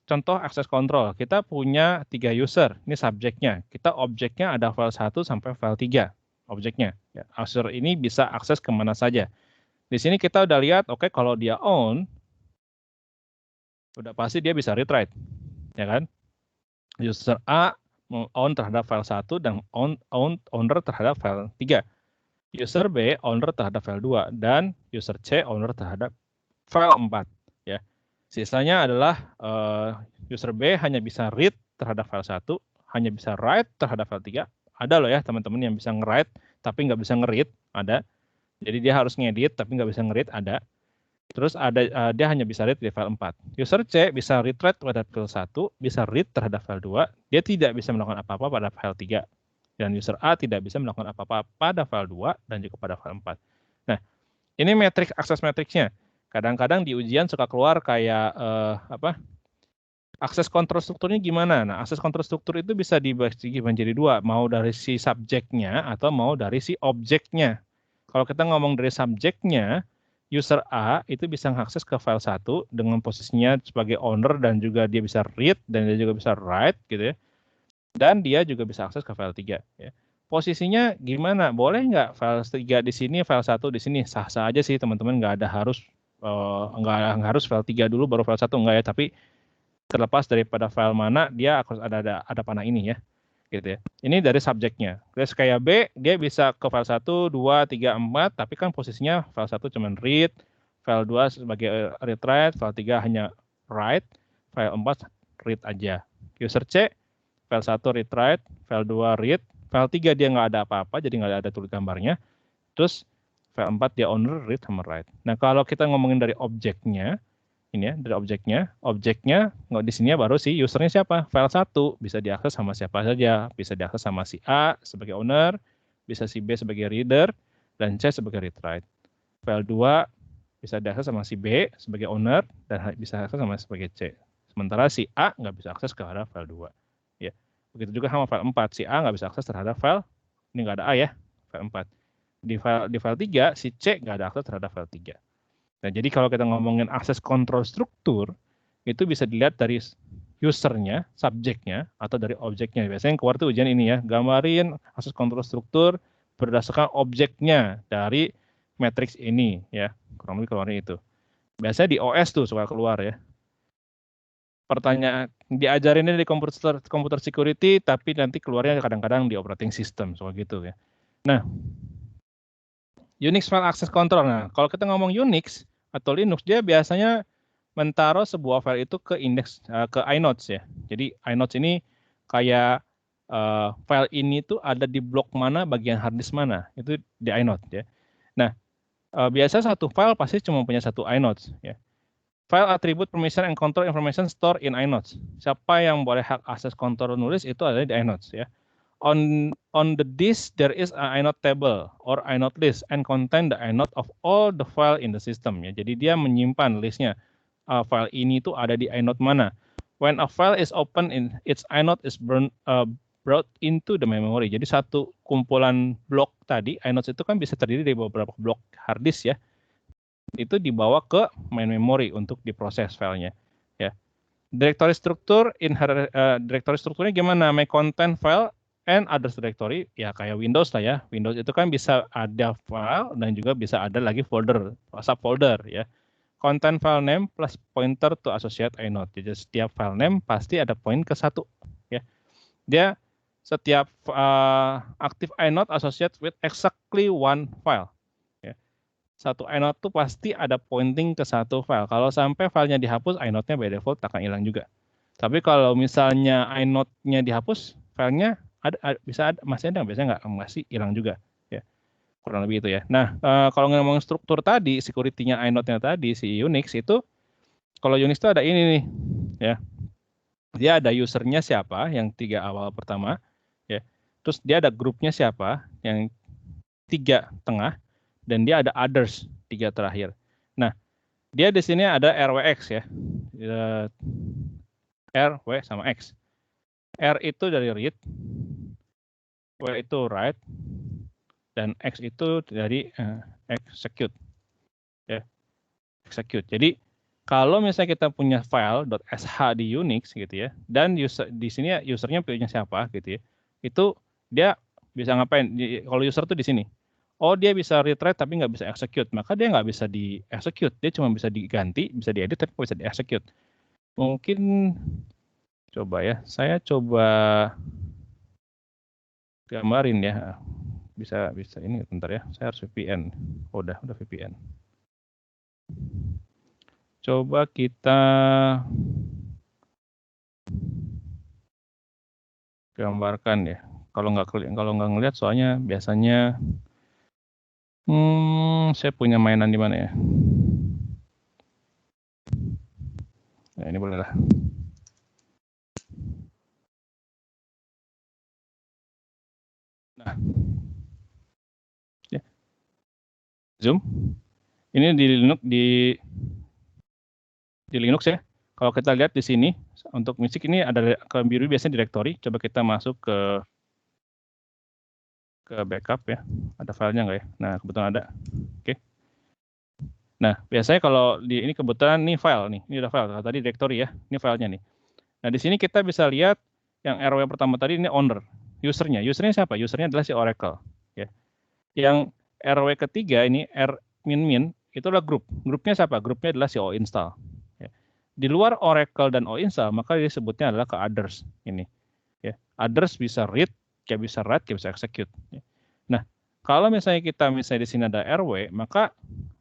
contoh access control. Kita punya 3 user. Ini subjeknya. Kita objeknya ada file 1 sampai file 3. Objeknya. Ya, user ini bisa akses kemana saja. Di sini kita udah lihat, oke, kalau dia own, udah pasti dia bisa read-write. Ya kan? User A own terhadap file 1 dan owner terhadap file 3. User B owner terhadap file 2. Dan user C owner terhadap file 4. Ya. Sisanya adalah user B hanya bisa read terhadap file 1, hanya bisa write terhadap file 3. Ada loh ya teman-teman yang bisa nge-write tapi nggak bisa nge-read, ada. Jadi dia harus ngedit tapi nggak bisa nge-read, ada. Terus ada dia hanya bisa read di file 4. User C bisa read-write terhadap file 1, bisa read terhadap file 2, dia tidak bisa melakukan apa-apa pada file 3. Dan user A tidak bisa melakukan apa-apa pada file 2 dan juga pada file 4. Nah, ini akses matriksnya. Kadang-kadang di ujian suka keluar kayak akses kontrol strukturnya gimana? Nah, akses kontrol struktur itu bisa dibagi menjadi 2, mau dari si subjeknya atau mau dari si objeknya. Kalau kita ngomong dari subjeknya, user A itu bisa mengakses ke file 1 dengan posisinya sebagai owner dan juga dia bisa read dan dia juga bisa write gitu ya. Dan dia juga bisa akses ke file 3 ya. Posisinya gimana? Boleh nggak file 3 di sini, file 1 di sini? Sah-sah aja sih teman-teman, nggak harus file 3 dulu baru file 1, enggak ya, tapi terlepas daripada file mana dia harus ada panah ini ya. Gitu ya. Ini dari subjeknya. Terus kayak B, dia bisa ke file 1, 2, 3, 4, tapi kan posisinya file 1 cuma read, file 2 sebagai read-write, file 3 hanya write, file 4 read aja. User C, file 1 read-write, file 2 read, file 3 dia nggak ada apa-apa, jadi nggak ada tulis gambarnya. Terus file 4 dia owner, read, sama write. Nah, kalau kita ngomongin dari objeknya, ini ya, dari objeknya nggak di sini ya baru si usernya siapa? File 1 bisa diakses sama siapa saja, bisa diakses sama si A sebagai owner, bisa si B sebagai reader, dan C sebagai read-write. File 2 bisa diakses sama si B sebagai owner, dan bisa diakses sama sebagai C. Sementara si A nggak bisa akses ke arah file 2. Ya. Begitu juga sama file 4, si A nggak bisa akses terhadap file Ini nggak ada A ya, file 4. Di file 3, si C nggak ada akses terhadap file 3. Nah, jadi kalau kita ngomongin akses kontrol struktur, itu bisa dilihat dari usernya, subjeknya, atau dari objeknya. Biasanya yang keluar tuh ujian ini ya, gambarin akses kontrol struktur berdasarkan objeknya dari matriks ini ya, kurang lebih keluarnya itu. Biasanya di OS tuh suka keluar ya. Pertanyaan diajarinnya di computer security, tapi nanti keluarnya kadang-kadang di operating system, soal gitu ya. Nah, Unix file access control. Nah, kalau kita ngomong Unix atau Linux, dia biasanya menaruh sebuah file itu ke indeks ke inodes ya. Jadi inodes ini kayak file ini tuh ada di blok mana, bagian hard disk mana, itu di inode ya. Nah, biasa satu file pasti cuma punya satu inodes ya. File attribute permission and control information store in inodes. Siapa yang boleh hak akses kontrol nulis itu ada di inodes ya. On the disk there is a inode table or inode list and contain the inode of all the file in the system ya. Jadi dia menyimpan listnya. File ini tuh ada di inode mana. When a file is open in its inode is brought into the memory. Jadi satu kumpulan blok tadi, inodes itu kan bisa terdiri dari beberapa blok hard disk ya. Itu dibawa ke main memory untuk diproses filenya ya. Directory struktur directory strukturnya gimana? May contain file and others directory ya, kayak Windows lah ya. Windows itu kan bisa ada file dan juga bisa ada lagi folder, subfolder ya. Content file name plus pointer to associate inode. Jadi setiap file name pasti ada point ke satu ya. Dia setiap active inode associate with exactly one file. Satu inode tuh pasti ada pointing ke satu file. Kalau sampai filenya dihapus, inode-nya by default akan hilang juga. Tapi kalau misalnya inode-nya dihapus, filenya masih ada, biasanya nggak, masih hilang juga. Ya, kurang lebih itu ya. Nah, kalau ngomong struktur tadi, security-nya inode-nya tadi, si Unix itu, kalau Unix itu ada ini nih, ya. Dia ada usernya siapa, yang 3 awal pertama, ya. Terus dia ada grupnya siapa, yang 3 tengah. Dan dia ada others 3 terakhir. Nah, dia di sini ada RWX ya. R, W sama X. R itu dari read, W itu write, dan X itu dari execute. Ya, execute. Jadi kalau misalnya kita punya file .sh di Unix gitu ya, dan di sini usernya punya siapa gitu ya, itu dia bisa ngapain? Kalau user tuh di sini. Oh, dia bisa read-write tapi nggak bisa execute, maka dia nggak bisa di-execute. Dia cuma bisa diganti, bisa diedit, tapi nggak bisa di-execute. Mungkin, coba ya, saya coba gambarin ya. Bisa ini, bentar ya, saya harus VPN. Oh, udah VPN. Coba kita gambarkan ya. Kalau nggak ngelihat, soalnya biasanya saya punya mainan di mana ya? Nah, ini boleh lah. Nah, ya. Zoom. Ini di Linux ya. Kalau kita lihat di sini, untuk musik ini ada ke biru biasanya directory. Coba kita masuk ke backup ya. Ada filenya nggak ya? Nah, kebetulan ada. Oke. Nah, biasanya kalau di ini kebetulan nih file nih. Ini udah file. Tadi directory ya. Ini filenya nih. Nah, di sini kita bisa lihat yang RW pertama tadi ini owner. Usernya siapa? Usernya adalah si Oracle. Ya. Yang RW ketiga ini R-min itu adalah grup. Grupnya siapa? Grupnya adalah si oinstall. Ya. Di luar Oracle dan oinstall, maka disebutnya adalah ke others ini. Ya. Others bisa read, kayak bisa write, kayak bisa execute. Nah, kalau misalnya di sini ada RW, maka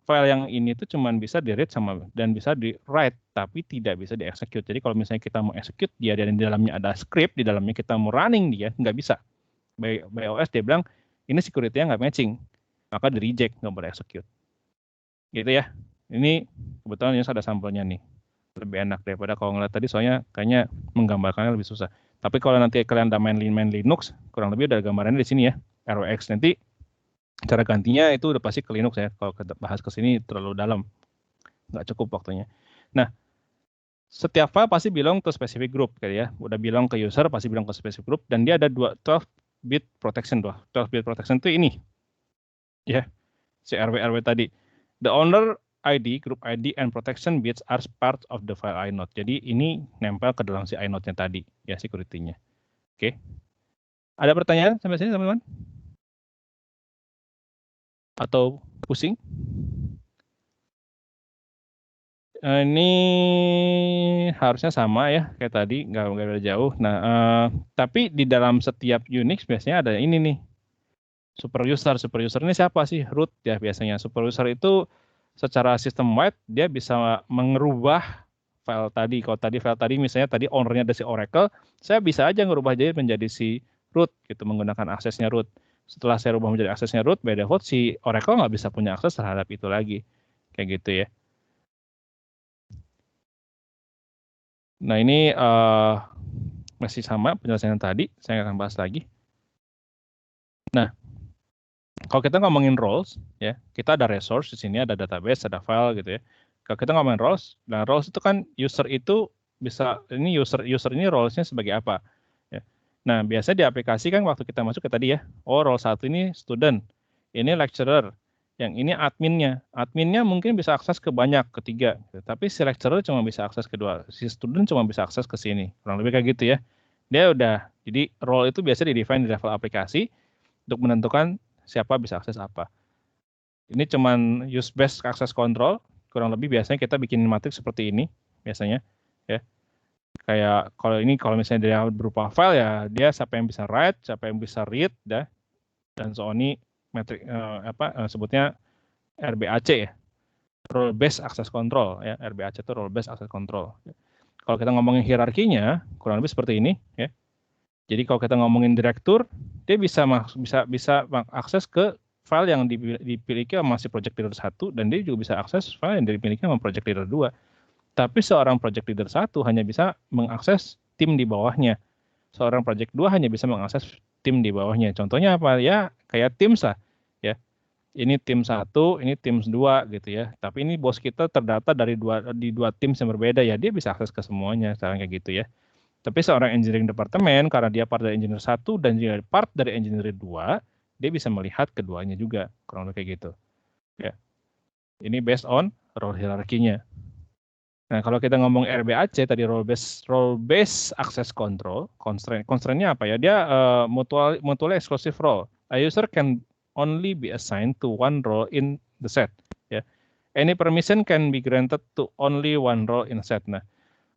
file yang ini tuh cuma bisa di-read dan bisa di-write, tapi tidak bisa di-execute. Jadi kalau misalnya kita mau execute dia dan di dalamnya ada script, di dalamnya kita mau running dia, nggak bisa. By OS dia bilang, ini security-nya nggak matching, maka di-reject, nggak boleh execute. Gitu ya. Ini kebetulan ini ada sampelnya nih. Lebih enak daripada kalau ngeliat tadi, soalnya kayaknya menggambarkannya lebih susah. Tapi kalau nanti kalian udah main Linux, kurang lebih udah gambarannya di sini ya, RWX. Nanti cara gantinya itu udah pasti ke Linux ya. Kalau kita bahas ke sini terlalu dalam, nggak cukup waktunya. Nah, setiap file pasti belong to specific group, kayak ya. Udah bilang ke user, pasti bilang ke specific group, dan dia ada 12 bit protection. 12 bit protection itu ini. Ya, si RW tadi. The owner ID, group ID, and protection bits are part of the file inode. Jadi ini nempel ke dalam si inode-nya tadi, ya security-nya. Oke. Ada pertanyaan sampai sini teman-teman? Atau pusing? Ini harusnya sama ya kayak tadi, nggak beda jauh. Nah, tapi di dalam setiap Unix biasanya ada ini nih, super user. Super user ini siapa sih? Root ya biasanya. Super user itu secara sistem wide dia bisa merubah file tadi. Kalau tadi file tadi misalnya tadi ownernya ada si Oracle, saya bisa aja ngerubah jadi menjadi si root gitu menggunakan aksesnya root. Setelah saya rubah menjadi aksesnya root, by default si Oracle nggak bisa punya akses terhadap itu lagi. Kayak gitu ya. Nah ini masih sama penjelasan yang tadi, saya akan bahas lagi. Nah, kalau kita ngomongin roles, ya kita ada resource di sini, ada database, ada file gitu ya. Kalau kita ngomongin roles, nah roles itu kan user itu bisa ini user ini roles-nya sebagai apa? Ya. Nah biasanya di aplikasi kan waktu kita masuk ke tadi ya, oh role 1 ini student, ini lecturer, yang ini adminnya. Adminnya mungkin bisa akses ke banyak, ketiga. Tapi si lecturer cuma bisa akses ke 2. Si student cuma bisa akses ke sini. Kurang lebih kayak gitu ya. Dia udah, jadi role itu biasanya di-define di level aplikasi untuk menentukan siapa bisa akses apa. Ini cuman use-based access control. Kurang lebih biasanya kita bikin matriks seperti ini. Biasanya. Ya. Kayak kalau misalnya dia berupa file ya, dia siapa yang bisa write, siapa yang bisa read, dan so on ini metrik sebutnya RBAC ya, role based access control ya. RBAC itu role based access control. Kalau kita ngomongin hierarkinya kurang lebih seperti ini ya. Jadi kalau kita ngomongin direktur, dia bisa akses ke file yang dimiliki sama si project leader 1 dan dia juga bisa akses file yang dimiliki sama project leader 2. Tapi seorang project leader 1 hanya bisa mengakses tim di bawahnya. Seorang project 2 hanya bisa mengakses tim di bawahnya. Contohnya apa? Ya kayak Teams lah. Ya. Ini tim 1, ini tim 2 gitu ya. Tapi ini bos kita terdata dari dua tim yang berbeda ya. Dia bisa akses ke semuanya. Sekarang kayak gitu ya. Tapi seorang engineering departemen, karena dia part dari engineer 1 dan juga part dari engineer 2, dia bisa melihat keduanya juga. Kurang lebih kayak gitu. Ya. Ini based on role hierarkinya. Nah, kalau kita ngomong RBAC tadi role based access control, constraint-nya apa ya? Dia mutually exclusive role. A user can only be assigned to one role in the set. Ya. Any permission can be granted to only one role in set. Nah,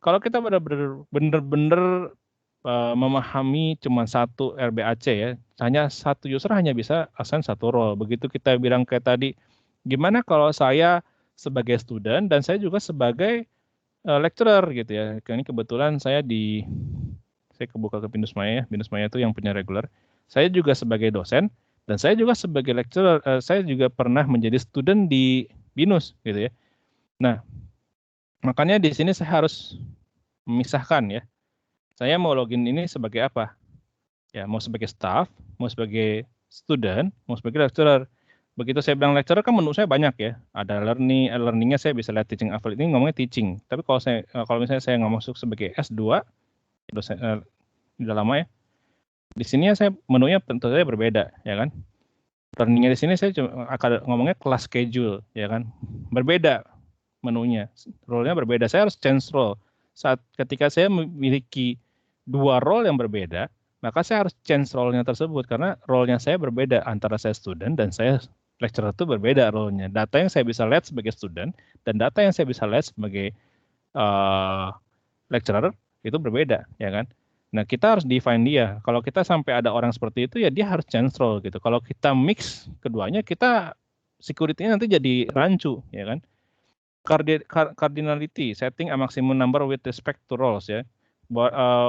kalau kita benar-benar memahami cuma satu RBAC ya, hanya satu user hanya bisa assign satu role. Begitu kita bilang kayak tadi, gimana kalau saya sebagai student dan saya juga sebagai lecturer gitu ya. Ini kebetulan saya kebuka ke Binus Maya. Binus Maya itu yang punya regular. Saya juga sebagai dosen dan saya juga sebagai lecturer. Saya juga pernah menjadi student di Binus gitu ya. Nah, makanya di sini saya harus memisahkan ya. Saya mau login ini sebagai apa? Ya, mau sebagai staff, mau sebagai student, mau sebagai lecturer. Begitu saya bilang lecturer kan menurut saya banyak ya. Ada learningnya saya bisa lihat teaching affiliate ini ngomongnya teaching. Tapi kalau misalnya saya nggak masuk sebagai S2, dosen udah lama ya. Di sini saya menunya tentu saja berbeda ya kan. Learningnya di sini saya cuma akan ngomongnya class schedule ya kan. Berbeda menunya, role-nya berbeda. Saya harus change role. Saat ketika saya memiliki 2 role yang berbeda, maka saya harus change role-nya tersebut karena role-nya saya berbeda antara saya student dan saya lecturer itu berbeda role-nya. Data yang saya bisa lihat sebagai student dan data yang saya bisa lihat sebagai lecturer itu berbeda, ya kan? Nah, kita harus define dia. Kalau kita sampai ada orang seperti itu, ya dia harus change role gitu. Kalau kita mix keduanya, kita security-nya nanti jadi rancu, ya kan? Cardinality, setting a maximum number with respect to roles, ya.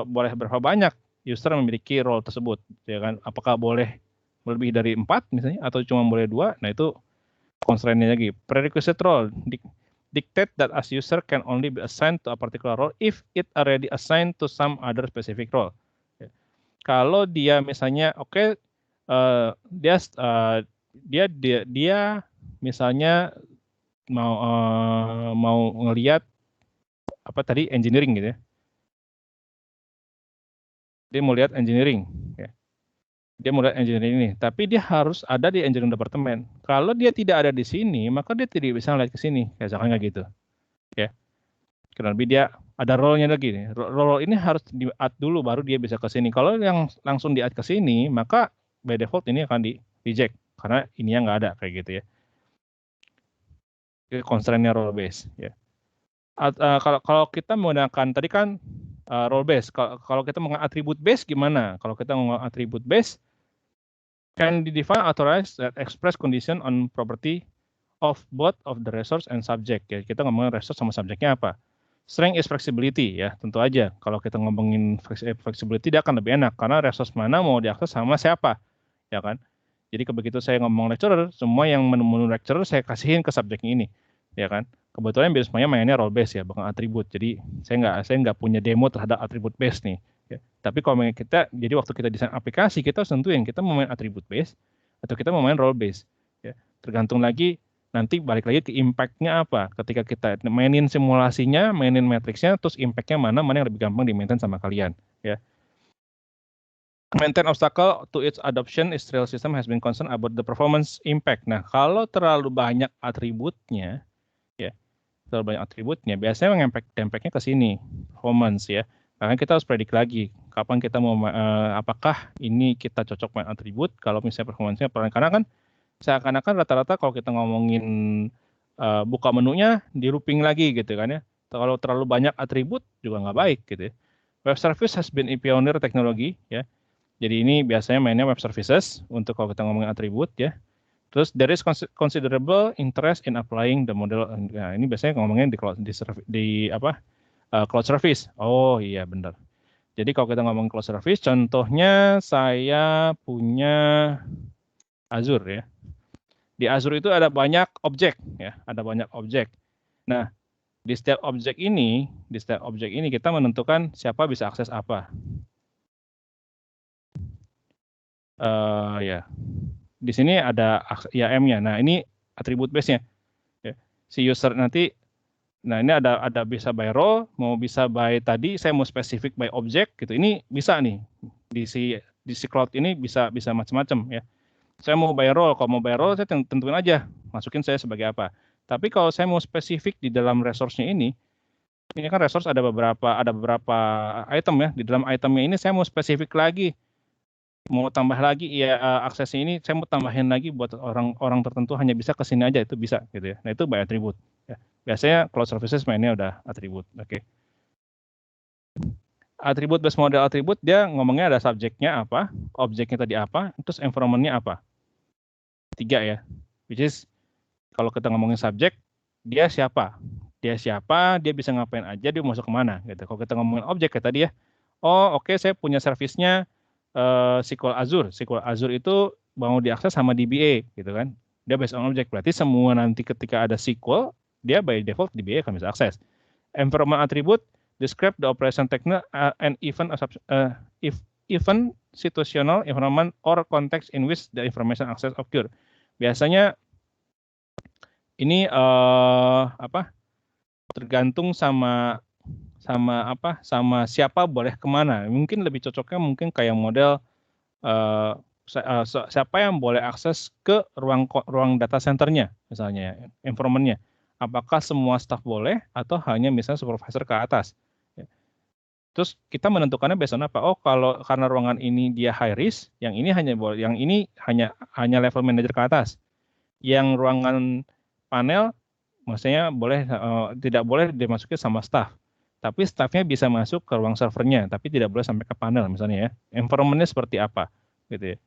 Boleh berapa banyak user memiliki role tersebut, ya kan? Apakah boleh lebih dari 4 misalnya atau cuma boleh 2? Nah, itu constraint-nya lagi. Prerequisite role dictate that as user can only be assigned to a particular role if it already assigned to some other specific role. Kalau dia misalnya dia misalnya mau ngelihat apa tadi engineering gitu ya. Dia mau lihat engineering ya. Dia mau lihat engineering ini, tapi dia harus ada di engineering departemen. Kalau dia tidak ada di sini, maka dia tidak bisa lihat ke sini, kayak misalkan kayak gitu. Ya. Kurang lebih dia ada role-nya lagi nih. Role ini harus di-add dulu baru dia bisa ke sini. Kalau yang langsung di-add ke sini, maka by default ini akan di reject karena ininya nggak ada kayak gitu ya. Itu constraint-nya role base ya. Kalau kita menggunakan tadi kan role base, kalau kita menggunakan attribute base gimana? Kalau kita menggunakan attribute base can be defined authorize that express condition on property of both of the resource and subject ya. Kita ngomongin resource sama subjeknya apa? Strength is flexibility ya, tentu aja. Kalau kita ngomongin flexibility dia akan lebih enak karena resource mana mau diakses sama siapa, ya kan? Jadi begitu saya ngomong lecturer, semua yang menu lecturer saya kasihin ke subjeknya ini, ya kan? Kebetulan biasanya mainnya role base ya, bukan atribut. Jadi saya nggak punya demo terhadap atribut base nih. Ya. Tapi kalau kita, jadi waktu kita desain aplikasi kita harus tentuin kita mau main atribut base atau kita mau main role base. Ya. Tergantung lagi nanti balik lagi ke impact-nya apa. Ketika kita mainin simulasinya, mainin matriksnya, terus impact-nya mana yang lebih gampang di-maintain sama kalian. Ya. Maintain obstacle to its adoption Israel system has been concerned about the performance impact. Nah, kalau terlalu banyak atributnya, ya, terlalu banyak atributnya, biasanya impact-nya ke sini, performance ya. Karena kita harus predik lagi, kapan kita mau, apakah ini kita cocok main atribut, kalau misalnya performance-nya, karena kan seakan-akan rata-rata kalau kita ngomongin buka menunya, di looping lagi gitu kan ya. Kalau terlalu banyak atribut juga nggak baik gitu ya. Web service has been a pioneer teknologi ya. Jadi ini biasanya mainnya web services untuk kalau kita ngomongin atribut ya. Terus there is considerable interest in applying the model. Nah, ini biasanya ngomongin di cloud service. Oh iya benar. Jadi kalau kita ngomongin cloud service, contohnya saya punya Azure ya. Di Azure itu ada banyak objek ya, ada banyak objek. Nah, di setiap objek ini kita menentukan siapa bisa akses apa. Ya, di sini ada IAM-nya. Nah, ini atribut base-nya. Ya. Si user nanti, nah ini ada bisa by role, mau bisa by tadi, saya mau spesifik by object gitu. Ini bisa nih di si cloud ini bisa macam-macam ya. Saya mau by role, kalau mau by role saya tentuin aja, masukin saya sebagai apa. Tapi kalau saya mau spesifik di dalam resource-nya ini kan resource ada beberapa item ya. Di dalam itemnya ini saya mau spesifik lagi. Mau tambah lagi ya aksesnya ini saya mau tambahin lagi buat orang tertentu hanya bisa ke sini aja, itu bisa gitu ya. Nah itu by attribute ya. Biasanya cloud services mainnya udah atribut. Oke. Atribut based model atribut dia ngomongnya ada subjeknya apa, objeknya tadi apa, terus environment-nya apa. 3 ya. Which is kalau kita ngomongin subjek, dia siapa, dia bisa ngapain aja, dia masuk kemana gitu. Kalau kita ngomongin objek kayak tadi ya, oh oke, saya punya servisnya SQL Azure itu mau diakses sama DBA gitu kan, dia based on object, berarti semua nanti ketika ada SQL dia by default DBA akan bisa akses. Environment attribute describe the operation technique and event situational environment or context in which the information access occur. Biasanya ini tergantung sama siapa boleh kemana. Mungkin lebih cocoknya mungkin kayak model siapa yang boleh akses ke ruang data centernya misalnya, environment-nya. Apakah semua staff boleh atau hanya misalnya supervisor ke atas. Terus kita menentukannya based on apa? Oh, karena ruangan ini dia high risk, yang ini hanya level manager ke atas. Yang ruangan panel maksudnya tidak boleh dimasuki sama staff. Tapi staffnya bisa masuk ke ruang servernya, tapi tidak boleh sampai ke panel misalnya ya. Environment-nya seperti apa, gitu ya.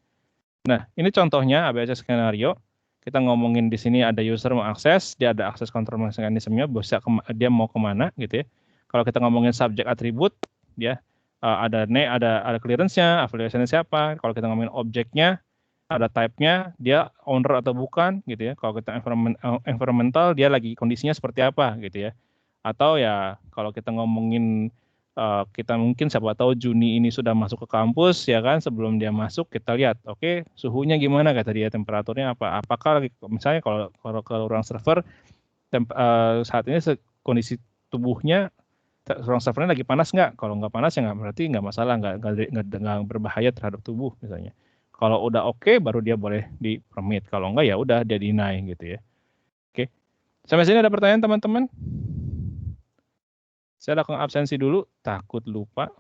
Nah, ini contohnya ABS skenario. Kita ngomongin di sini ada user mau akses, dia ada akses control mechanism-nya, dia mau kemana, gitu ya. Kalau kita ngomongin subject attribute, ya ada clearance-nya, affiliation-nya siapa. Kalau kita ngomongin objeknya, ada type-nya, dia owner atau bukan, gitu ya. Kalau kita environmental, dia lagi kondisinya seperti apa, gitu ya. Atau ya kalau kita ngomongin kita mungkin siapa tahu Juni ini sudah masuk ke kampus ya kan, sebelum dia masuk kita lihat oke, suhunya gimana kata dia, temperaturnya apa, apakah misalnya kalau ke ruang server saat ini kondisi tubuhnya ruang servernya lagi panas nggak, kalau nggak panas ya nggak, berarti nggak masalah, nggak berbahaya terhadap tubuh misalnya. Kalau udah oke, baru dia boleh di permit. Kalau enggak ya udah dia deny gitu ya. Oke. Sampai sini ada pertanyaan teman-teman? Saya lakukan absensi dulu, takut lupa.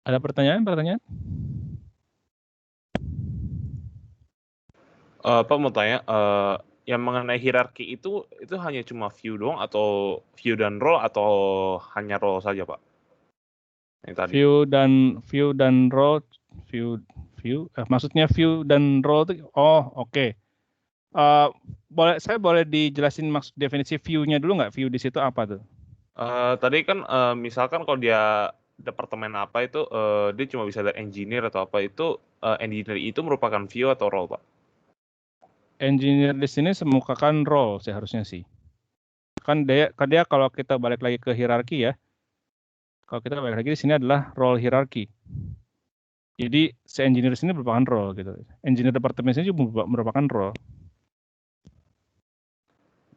Ada pertanyaan? Pak mau tanya, yang mengenai hierarki itu hanya cuma view doang atau view dan role atau hanya role saja, Pak? Yang tadi. View dan role, maksudnya view dan role itu, oke. Saya boleh dijelasin maksud definisi view-nya dulu nggak? View di situ apa tuh? Tadi kan misalkan kalau dia departemen apa itu dia cuma bisa ada engineer atau apa itu, engineer itu merupakan view atau role, Pak? Engineer di sini semukakan role seharusnya sih. Kan dia kalau kita balik lagi ke hierarki ya. Kalau kita balik lagi di sini adalah role hierarki. Jadi si engineer di sini merupakan role gitu. Engineer departemen sini juga merupakan role.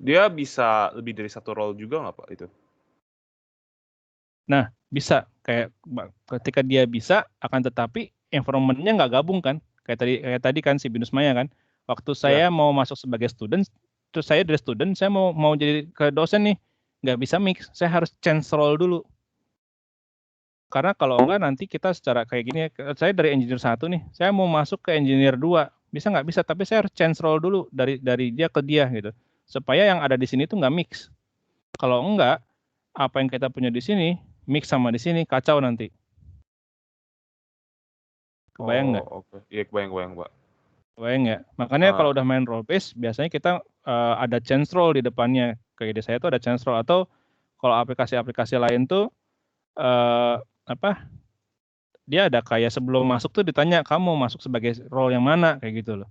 Dia bisa lebih dari satu role juga nggak, Pak, itu? Nah, bisa. Kayak ketika dia bisa, akan tetapi environment-nya nggak gabung kan. Kayak tadi kan si Binus Maya kan. Waktu saya mau masuk sebagai student, terus saya dari student, saya mau jadi ke dosen nih. Nggak bisa mix. Saya harus change role dulu. Karena kalau enggak nanti kita secara kayak gini, saya dari engineer 1 nih, saya mau masuk ke engineer 2. Bisa nggak? Bisa, tapi saya harus change role dulu dari dia ke dia gitu. Supaya yang ada di sini tuh nggak mix. Kalau enggak, apa yang kita punya di sini, mix sama di sini, kacau nanti. Kebayang nggak? Oke. Iya, kebayang, Pak. Kebayang nggak? Makanya kalau udah main role based, biasanya kita ada change role di depannya. Kayak di saya tuh ada change role. Atau kalau aplikasi-aplikasi lain tuh, dia ada kayak sebelum masuk tuh ditanya, kamu mau masuk sebagai role yang mana, kayak gitu loh.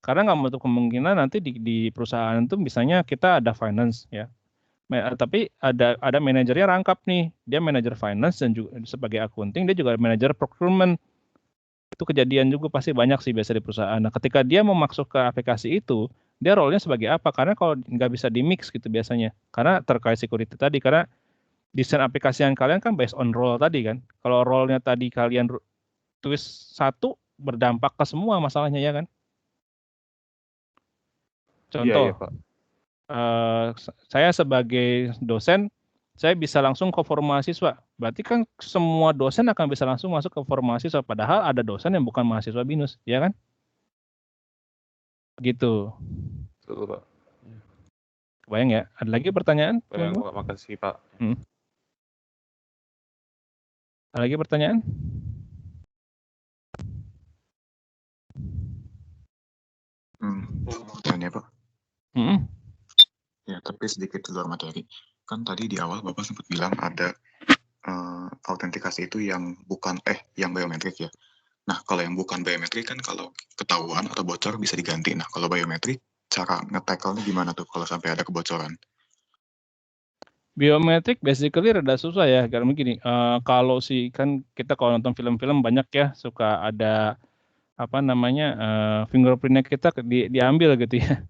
Karena nggak menutup kemungkinan nanti di perusahaan itu misalnya kita ada finance ya. Tapi ada manajernya rangkap nih, dia manajer finance dan juga sebagai accounting dia juga manajer procurement. Itu kejadian juga pasti banyak sih biasa di perusahaan. Nah, ketika dia mau masuk ke aplikasi itu, dia role-nya sebagai apa? Karena kalau nggak bisa di mix gitu biasanya. Karena terkait security tadi, karena desain aplikasi yang kalian kan based on role tadi kan. Kalau role-nya tadi kalian twist satu, berdampak ke semua masalahnya ya kan. Contoh, Iya, Pak. Saya sebagai dosen, saya bisa langsung ke forum mahasiswa. Berarti kan semua dosen akan bisa langsung masuk ke forum mahasiswa. Padahal ada dosen yang bukan mahasiswa BINUS, ya kan? Gitu. Betul, Pak. Kebayang ya? Ada lagi pertanyaan? Bayang, Pak. Makasih, Pak. Ada lagi pertanyaan? Tanya, Pak. Ya, tapi sedikit di luar materi. Kan tadi di awal Bapak sempat bilang ada autentikasi itu yang bukan yang biometrik ya. Nah, kalau yang bukan biometrik kan kalau ketahuan atau bocor bisa diganti. Nah, kalau biometrik cara nge-tackle-nya gimana tuh kalau sampai ada kebocoran? Biometrik basically rada susah ya, karena begini, kalau kan kita kalau nonton film-film banyak ya suka ada fingerprintnya kita diambil gitu ya.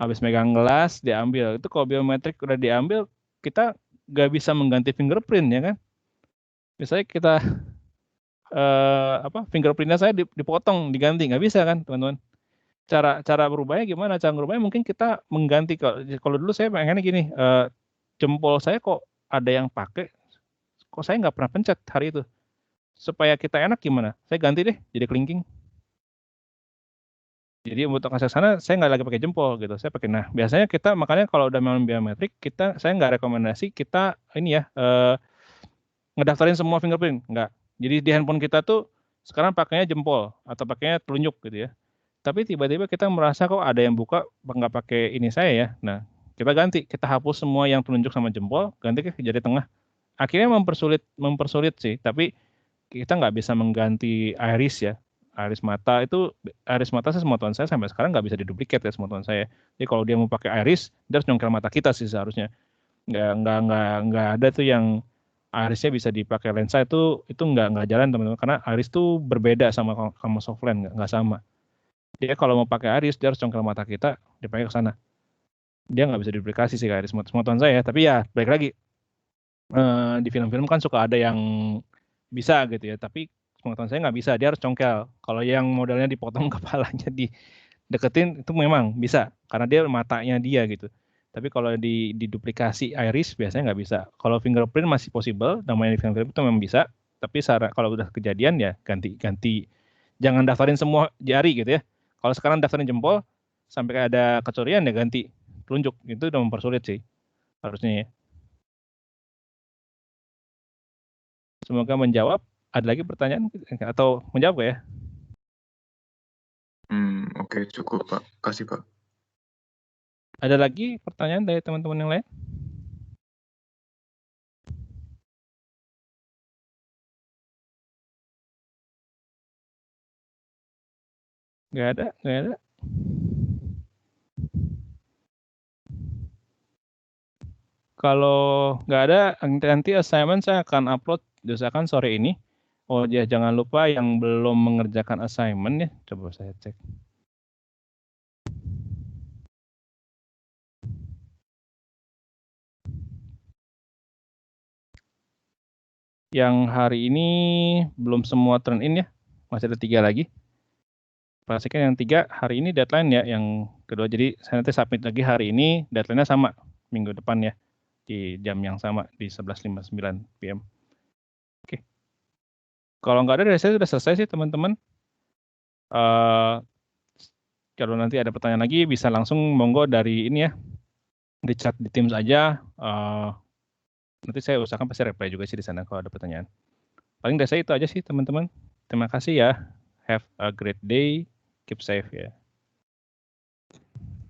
Habis megang gelas diambil. Itu kalau biometrik udah diambil, kita nggak bisa mengganti fingerprint ya kan. Misalnya kita fingerprintnya saya dipotong, diganti, nggak bisa kan teman-teman. Cara berubahnya gimana? Cara berubahnya mungkin kita mengganti. Kalau dulu saya pengennya gini, jempol saya kok ada yang pakai, kok saya nggak pernah pencet hari itu. Supaya kita enak gimana? Saya ganti deh jadi kelingking. Jadi untuk akses sana saya nggak lagi pakai jempol gitu, saya pakai. Nah biasanya kita makanya kalau udah main biometrik saya nggak rekomendasi kita ini ya ngedaftarin semua fingerprint, nggak. Jadi di handphone kita tuh sekarang pakainya jempol atau pakainya telunjuk gitu ya. Tapi tiba-tiba kita merasa kok ada yang buka nggak pakai ini saya ya. Nah kita ganti, kita hapus semua yang telunjuk sama jempol, ganti ke jari tengah. Akhirnya mempersulit sih, tapi kita nggak bisa mengganti iris ya. Iris mata semotoan saya sampai sekarang nggak bisa diduplikat ya semotoan saya. Jadi kalau dia mau pakai iris, dia harus nyongkel mata kita sih seharusnya. Nggak ada tuh yang irisnya bisa dipakai lensa itu nggak jalan teman-teman, karena iris tuh berbeda sama softland, nggak sama. Dia kalau mau pakai iris dia harus nyongkel mata kita, dipakai ke sana. Dia nggak bisa diduplikasi sih iris semotoan saya. Tapi ya balik lagi di film-film kan suka ada yang bisa gitu ya, tapi pengetahuan saya nggak bisa, dia harus congkel. Kalau yang modelnya dipotong kepalanya dideketin itu memang bisa, karena dia matanya dia gitu. Tapi kalau diduplikasi iris biasanya nggak bisa. Kalau fingerprint masih possible, namanya fingerprint itu memang bisa. Tapi kalau udah kejadian ya ganti. Jangan daftarin semua jari gitu ya. Kalau sekarang daftarin jempol, sampai ada kecurian ya ganti telunjuk. Itu udah mempersulit sih harusnya ya. Semoga menjawab. Ada lagi pertanyaan atau menjawab gak ya? Oke, cukup Pak. Kasih Pak. Ada lagi pertanyaan dari teman-teman yang lain? Nggak ada. Kalau nggak ada, nanti assignment saya akan upload diusahakan sore ini. Oh ya, jangan lupa yang belum mengerjakan assignment ya, coba saya cek. Yang hari ini belum semua turn in ya, masih ada 3 lagi. Pastikan yang 3 hari ini deadline ya, yang kedua. Jadi saya nanti submit lagi hari ini, deadline-nya sama minggu depan ya, di jam yang sama di 11.59 PM. Oke. Kalau nggak ada dari saya sudah selesai sih teman-teman. Kalau nanti ada pertanyaan lagi bisa langsung monggo dari ini ya, di chat di Teams aja. Nanti saya usahakan pasti reply juga sih di sana kalau ada pertanyaan. Paling dari saya itu aja sih teman-teman. Terima kasih ya. Have a great day. Keep safe ya.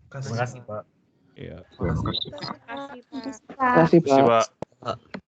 Terima kasih Pak. Iya. Terima kasih. Terima kasih, Pak. Terima kasih, Terima kasih, Pak. Pak.